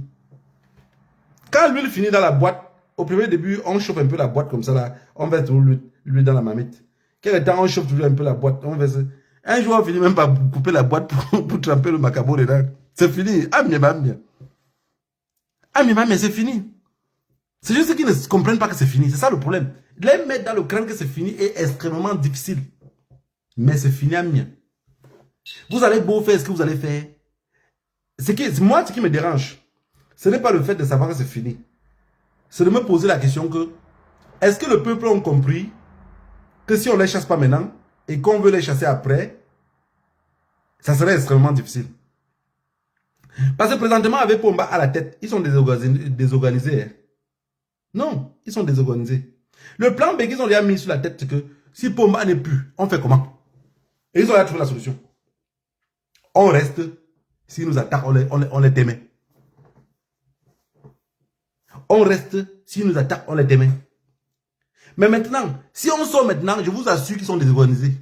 Quand l'huile finit dans la boîte, au premier début, on chauffe un peu la boîte comme ça, là, on va tout l'huile dans la marmite. Quel temps on chauffe toujours un peu la boîte, on va un jour, on finit même par couper la boîte pour tremper le macabo dedans. C'est fini. Ah, mais c'est fini. C'est juste qu'ils ne comprennent pas que c'est fini. C'est ça le problème. Les mettre dans le crâne que c'est fini est extrêmement difficile. Mais c'est fini à mien. Vous allez beau faire ce que vous allez faire. Moi, ce qui me dérange, ce n'est pas le fait de savoir que c'est fini. C'est de me poser la question que, est-ce que le peuple a compris que si on ne les chasse pas maintenant et qu'on veut les chasser après, ça serait extrêmement difficile. Parce que présentement, avec Pomba à la tête, ils sont désorganisés. Hein. Non, ils sont désorganisés. Le plan B qu'ils ont déjà mis sur la tête, c'est que si Pomba n'est plus, on fait comment? Et ils ont déjà trouvé la solution. On reste, s'ils nous attaquent, on les démet. On reste, s'ils nous attaquent, on les démet. Mais maintenant, si on sort maintenant, je vous assure qu'ils sont désorganisés.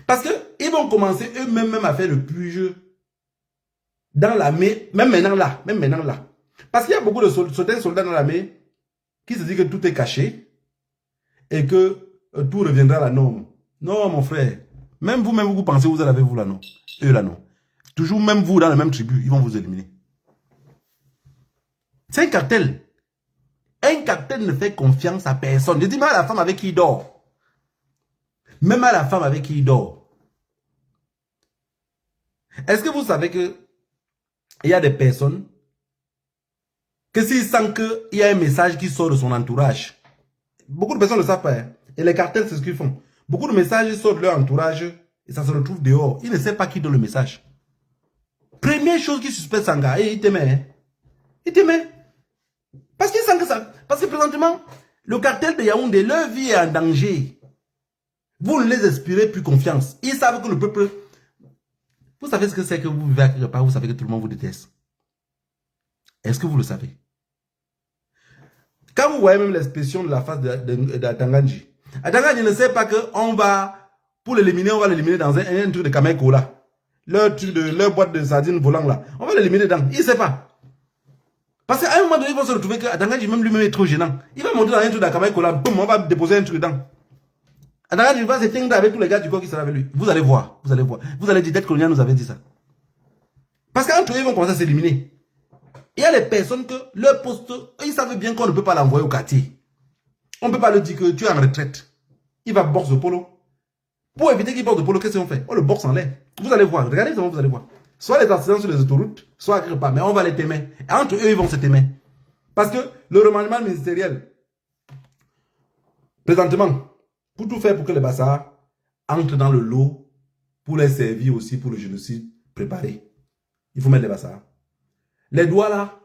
Parce qu'ils vont commencer eux-mêmes à faire le plus dans l'armée, même maintenant là. Parce qu'il y a beaucoup de soldats dans l'armée qui se disent que tout est caché et que tout reviendra à la norme. Non, mon frère. Même vous pensez que vous avez vous là, non. Eux là, non. Toujours même vous dans la même tribu, ils vont vous éliminer. C'est un cartel. Un cartel ne fait confiance à personne. Je dis même à la femme avec qui il dort. Même à la femme avec qui il dort. Est-ce que vous savez que il y a des personnes que s'ils sentent qu'il y a un message qui sort de son entourage, beaucoup de personnes ne le savent pas. Hein, et les cartels, c'est ce qu'ils font. Beaucoup de messages sortent de leur entourage et ça se retrouve dehors. Ils ne savent pas qui donne le message. Première chose qui suspecte Sanga, et il te met. Hein. Il te met. Parce qu'ils sentent que ça. Parce que présentement, le cartel de Yaoundé, leur vie est en danger. Vous ne les inspirez plus confiance. Ils savent que le peuple. Vous savez ce que c'est que vous vivez à quelque part, vous savez que tout le monde vous déteste. Est-ce que vous le savez? Quand vous voyez même l'expression de la face d'Atanganji, Atanganji ne sait pas qu'on va, pour l'éliminer, on va l'éliminer dans un truc de Kameko là. Leur boîte de sardines volant là. On va l'éliminer dedans. Il ne sait pas. Parce qu'à un moment donné, ils vont se retrouver que Atanganji même lui-même est trop gênant. Il va monter dans un truc de Kameko là, boum, on va déposer un truc dedans. Atanganji va s'éteindre avec tous les gars du corps qui seront avec lui. Vous allez voir, vous allez voir. Vous allez dire, peut-être que nous avait dit ça. Parce qu'entre eux, ils vont commencer à s'éliminer. Il y a des personnes que leur poste, ils savent bien qu'on ne peut pas l'envoyer au quartier. On ne peut pas lui dire que tu es en retraite. Il va boxer au polo. Pour éviter qu'il boxe au polo, qu'est-ce qu'on fait? On le boxe en l'air. Vous allez voir, regardez comment vous allez voir. Soit les accidents sur les autoroutes, soit quelque part, mais on va les témer. Et entre eux, ils vont se témer. Parce que le remaniement ministériel, présentement, pour tout faire pour que les Bassards entrent dans le lot, pour les servir aussi pour le génocide préparé, il faut mettre les Bassards. Les doigts là,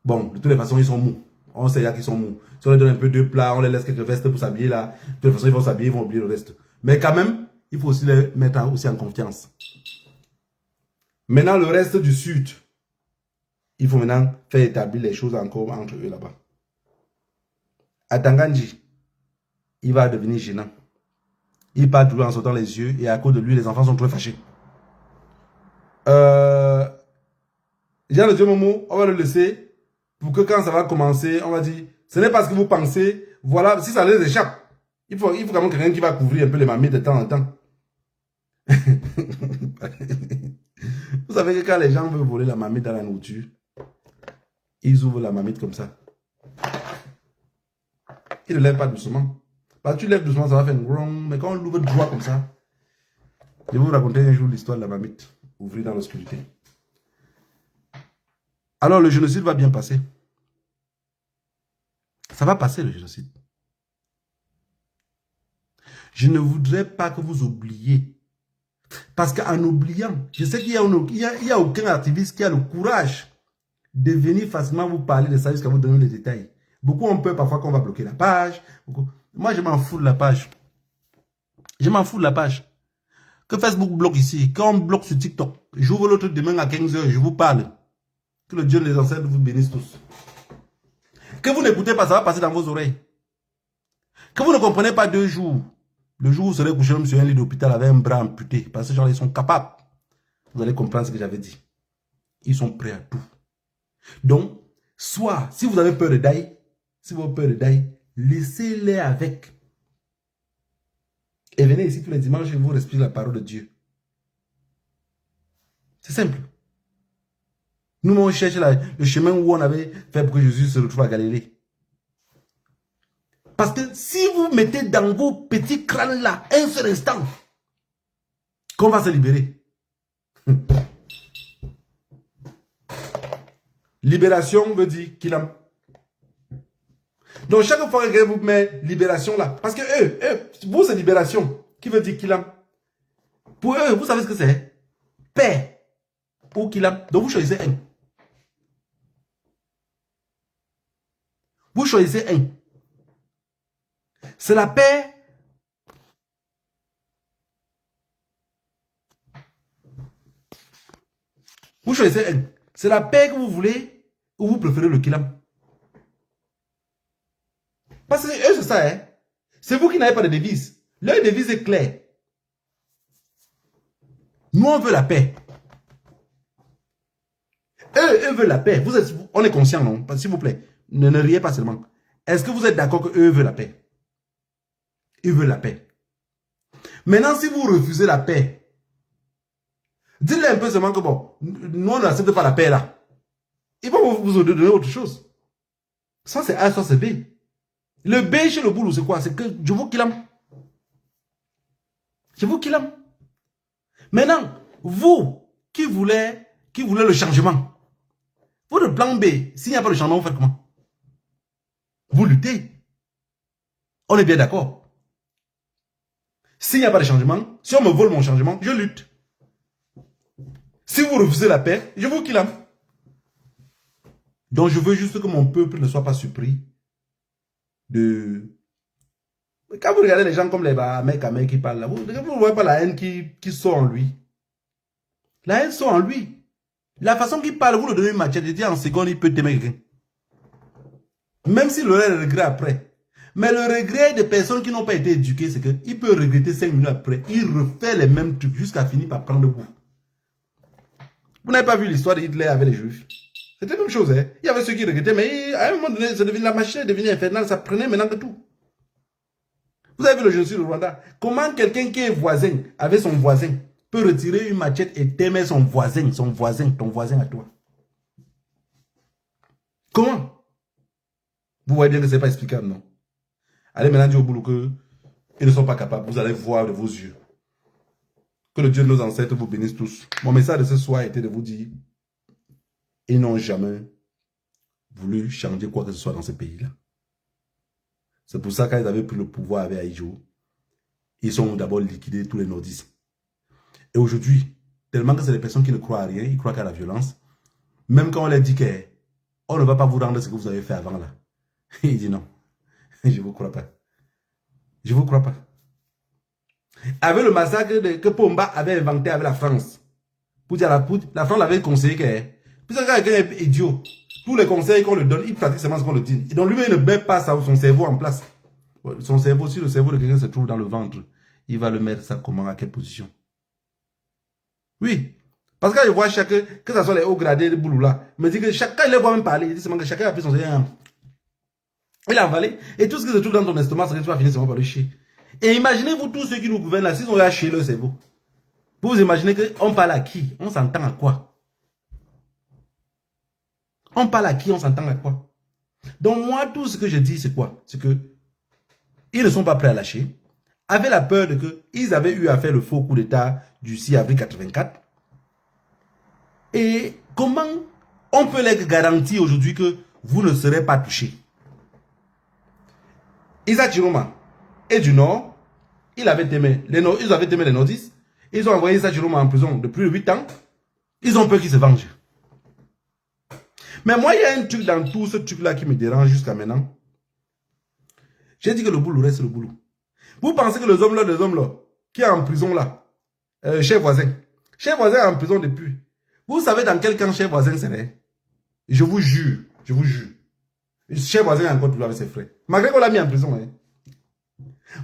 bon, de toutes les façons, ils sont mous. On sait qu'ils sont mous. Si on les donne un peu de plat, on les laisse quelques vestes pour s'habiller là. De toute façon, ils vont s'habiller, ils vont oublier le reste. Mais quand même, il faut aussi les mettre aussi en confiance. Maintenant, le reste du sud, il faut maintenant faire établir les choses encore entre eux là-bas. Atanganji, il va devenir gênant. Il part toujours en sautant les yeux et à cause de lui, les enfants sont très fâchés. Jean de Dieu Momo, on va le laisser pour que quand ça va commencer, on va dire, ce n'est pas ce que vous pensez, voilà, si ça les échappe, il faut quand même quelqu'un qui va couvrir un peu les mamies de temps en temps. Vous savez que quand les gens veulent voler la mamie dans la nourriture, ils ouvrent la mamie comme ça. Ils ne lèvent pas doucement. Parce que tu lèves doucement, ça va faire un grom, mais quand on l'ouvre droit comme ça, je vais vous raconter un jour l'histoire de la mamite, ouvrir dans l'obscurité. Alors le génocide va bien passer. Ça va passer le génocide. Je ne voudrais pas que vous oubliez. Parce qu'en oubliant, je sais qu'il n'y a aucun activiste qui a le courage de venir facilement vous parler de ça jusqu'à vous donner les détails. Beaucoup ont peur parfois qu'on va bloquer la page. Moi, je m'en fous de la page. Je m'en fous de la page. Que Facebook bloque ici. Quand on bloque sur TikTok, j'ouvre l'autre demain à 15 h, je vous parle. Que le Dieu des ancêtres vous bénisse tous. Que vous n'écoutez pas, ça va passer dans vos oreilles. Que vous ne comprenez pas 2 jours. Le jour où vous serez couché même sur un lit d'hôpital avec un bras amputé. Parce que ces gens-là, ils sont capables. Vous allez comprendre ce que j'avais dit. Ils sont prêts à tout. Donc, soit, si vous avez peur de Daï, laissez-les avec. Et venez ici tous les dimanches et vous respirez la parole de Dieu. C'est simple. Nous, on cherche le chemin où on avait fait pour que Jésus se retrouve à Galilée. Parce que si vous mettez dans vos petits crânes là, un seul instant, qu'on va se libérer. Libération veut dire qu'il a... Donc chaque fois que vous mettez libération là, parce que vous c'est libération, qui veut dire qu'il a... Pour eux, vous savez ce que c'est? Paix. Ou qu'il a... Donc vous choisissez un. Vous choisissez un. C'est la paix. Vous choisissez un. C'est la paix que vous voulez ou vous préférez le kilam. Parce que eux, c'est ça, hein. C'est vous qui n'avez pas de devise. Leur devise est claire. Nous, on veut la paix. Eux veulent la paix. On est conscient, non? S'il vous plaît, ne riez pas seulement. Est-ce que vous êtes d'accord qu'eux veulent la paix? Ils veulent la paix. Maintenant, si vous refusez la paix, dites-leur un peu seulement que bon, nous, on n'accepte pas la paix là. Ils vont vous donner autre chose. Ça, c'est A, ça, c'est B. Le B chez le boulot, c'est quoi? C'est que je vous kilame. Je vous kilame. Maintenant, vous qui voulez le changement, votre plan B, s'il n'y a pas de changement, vous faites comment? Vous luttez. On est bien d'accord. S'il n'y a pas de changement, si on me vole mon changement, je lutte. Si vous refusez la paix, je vous kilame. Donc je veux juste que mon peuple ne soit pas surpris de... Quand vous regardez les gens comme les mecs qui parlent là, vous ne voyez pas la haine qui sort en lui. La haine sort en lui. La façon qu'il parle, vous le donnez une machette, dit en seconde, il peut t'aimer quelqu'un. Même s'il aurait le regret après. Mais le regret des personnes qui n'ont pas été éduquées, c'est qu'il peut regretter 5 minutes après. Il refait les mêmes trucs jusqu'à finir par prendre goût. Vous n'avez pas vu l'histoire d'Hitler avec les Juifs? C'était la même chose. Hein? Il y avait ceux qui regrettaient, mais à un moment donné, la machine est devenue infernale, ça prenait maintenant que tout. Vous avez vu le génocide au Rwanda? Comment quelqu'un qui est voisin, avec son voisin, peut retirer une machette et t'aimer son voisin, ton voisin à toi? Comment? Vous voyez bien que ce n'est pas explicable, non? Allez maintenant dire au boulot qu'ils ne sont pas capables. Vous allez voir de vos yeux. Que le Dieu de nos ancêtres vous bénisse tous. Mon message de ce soir était de vous dire, ils n'ont jamais voulu changer quoi que ce soit dans ce pays-là. C'est pour ça qu'ils avaient pris le pouvoir avec Aïdjo, ils ont d'abord liquidé tous les nordistes. Et aujourd'hui, tellement que c'est des personnes qui ne croient à rien, ils croient qu'à la violence, même quand on leur dit qu'on ne va pas vous rendre ce que vous avez fait avant là. Il dit non, je ne vous crois pas. Je ne vous crois pas. Avec le massacre que Pomba avait inventé avec la France, pour dire la France l'avait conseillé puisque quelqu'un est idiot, tous les conseils qu'on lui donne, il pratique seulement ce qu'on lui dit. Et donc lui-même, il ne met pas son cerveau en place. Son cerveau, si le cerveau de quelqu'un se trouve dans le ventre, il va le mettre ça comment, à quelle position? Oui. Parce que je vois que ce soit les hauts gradés de boulot là, me dit que chacun, il les voit même parler, il dit seulement que chacun a pris son cerveau. Il a avalé, et tout ce qui se trouve dans ton estomac, c'est que tu vas finir seulement par le chier. Et imaginez-vous tous ceux qui nous gouvernent là, s'ils ont lâché leur cerveau. Vous imaginez qu'on parle à qui? On s'entend à quoi? On parle à qui? On s'entend à quoi? Donc moi, tout ce que je dis, c'est quoi? C'est que ils ne sont pas prêts à lâcher, avaient la peur de que ils avaient eu à faire le faux coup d'état du 6 avril 84. Et comment on peut les garantir aujourd'hui que vous ne serez pas touchés? Isaac Chiroma est du Nord, ils avaient aimé les nordistes, ils ont envoyé Isaac Chiroma en prison de plus de 8 ans, ils ont peur qu'il se venge. Mais moi, il y a un truc dans tout ce truc-là qui me dérange jusqu'à maintenant. J'ai dit que le boulot reste le boulot. Vous pensez que les hommes là, qui est en prison là, chef voisin est en prison depuis. Vous savez dans quel camp chef voisin serait? Je vous jure, je vous jure. Chef voisin est encore toujours avec ses frères. Malgré qu'on l'a mis en prison. Hein.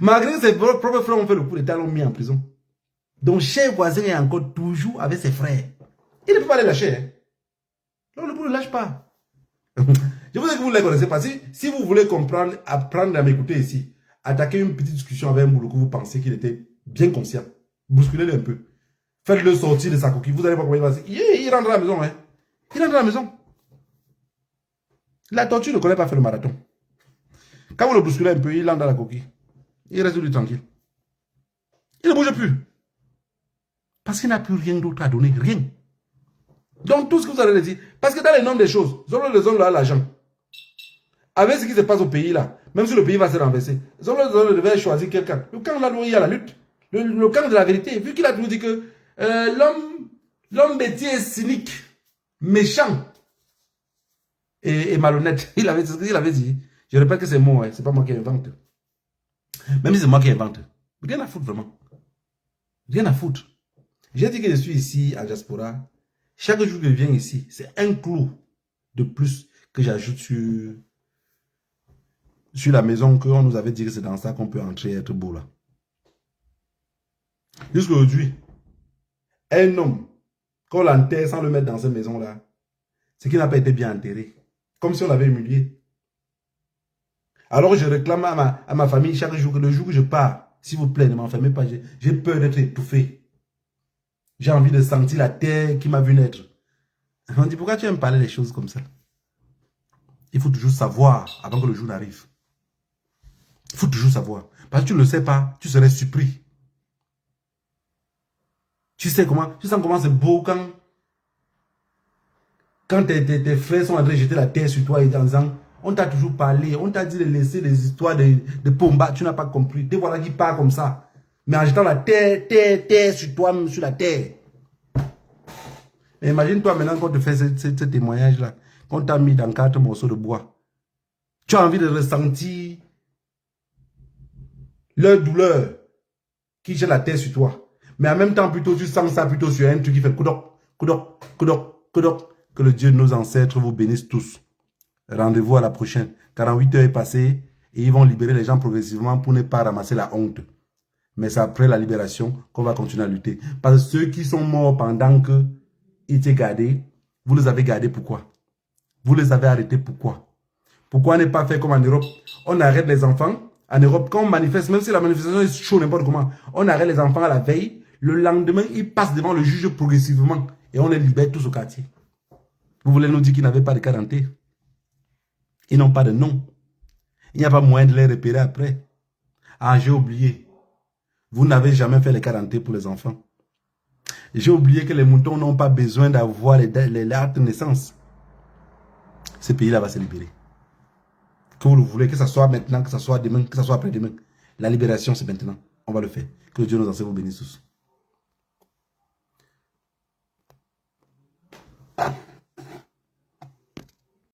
Malgré que ses propres frères ont fait le coup d'état, l'ont mis en prison. Donc chef voisin est encore toujours avec ses frères. Il ne peut pas les lâcher. Hein. Donc le boulot ne lâche pas. Je vous dis que vous ne les connaissez pas. Si vous voulez comprendre, apprendre à m'écouter ici, attaquez une petite discussion avec un boulot que vous pensez qu'il était bien conscient. Bousculez-le un peu. Faites-le sortir de sa coquille. Vous allez voir comment il va. Il rentre à la maison. Hein. Il rentre à la maison. La tortue ne connaît pas faire le marathon. Quand vous le bousculez un peu, il entre dans la coquille. Il reste lui tranquille. Il ne bouge plus. Parce qu'il n'a plus rien d'autre à donner. Rien. Donc tout ce que vous allez dire, parce que dans les normes des choses, Zolo les hommes a l'argent. Avec ce qui se passe au pays là, même si le pays va se renverser, Zolo devait choisir quelqu'un. Le camp là où il y a la lutte, le camp de la vérité, vu qu'il a toujours dit que l'homme bêtier est cynique, méchant et malhonnête. Il avait dit. Je répète que c'est moi, c'est pas moi qui invente. Même si c'est moi qui invente. Rien à foutre vraiment. Rien à foutre. J'ai dit que je suis ici à Diaspora. Chaque jour que je viens ici, c'est un clou de plus que j'ajoute sur la maison qu'on nous avait dit que c'est dans ça qu'on peut entrer et être beau là. Jusqu'à aujourd'hui, un homme, quand on l'enterre sans le mettre dans cette maison là, c'est qu'il n'a pas été bien enterré. Comme si on l'avait humilié. Alors je réclame à ma famille chaque jour que le jour que je pars, s'il vous plaît, ne m'enfermez pas, j'ai peur d'être étouffé. J'ai envie de sentir la terre qui m'a vu naître. On dit, pourquoi tu aimes parler des choses comme ça? Il faut toujours savoir avant que le jour n'arrive. Il faut toujours savoir. Parce que tu ne le sais pas, tu serais surpris. Tu sens comment c'est beau quand tes frères sont en train de jeter la terre sur toi et en disant, on t'a toujours parlé, on t'a dit de laisser les histoires de Pomba, tu n'as pas compris. Te voilà qui part comme ça. Mais en jetant la terre sur toi, sur la terre. Imagine-toi maintenant qu'on te fait ce témoignage-là, qu'on t'a mis dans 4 morceaux de bois. Tu as envie de ressentir leur douleur qui jette la terre sur toi. Mais en même temps, plutôt tu sens ça plutôt sur un truc qui fait koudok, koudok, koudok, koudok. Que le Dieu de nos ancêtres vous bénisse tous. Rendez-vous à la prochaine. 48 heures est passé et ils vont libérer les gens progressivement pour ne pas ramasser la honte. Mais c'est après la libération qu'on va continuer à lutter. Parce que ceux qui sont morts pendant que ils étaient gardés, vous les avez gardés pourquoi? Vous les avez arrêtés pourquoi? Pourquoi ne pas faire comme en Europe? On arrête les enfants. En Europe, quand on manifeste, même si la manifestation est chaude, n'importe comment, on arrête les enfants à la veille. Le lendemain, ils passent devant le juge progressivement et on les libère tous au quartier. Vous voulez nous dire qu'ils n'avaient pas de quarantaine? Ils n'ont pas de nom. Il n'y a pas moyen de les repérer après. Ah, j'ai oublié. Vous n'avez jamais fait les quarantaines pour les enfants. J'ai oublié que les moutons n'ont pas besoin d'avoir les actes de naissance. Ce pays-là va se libérer. Que vous le voulez, que ce soit maintenant, que ce soit demain, que ce soit après-demain. La libération, c'est maintenant. On va le faire. Que Dieu nous en vous bénisse tous.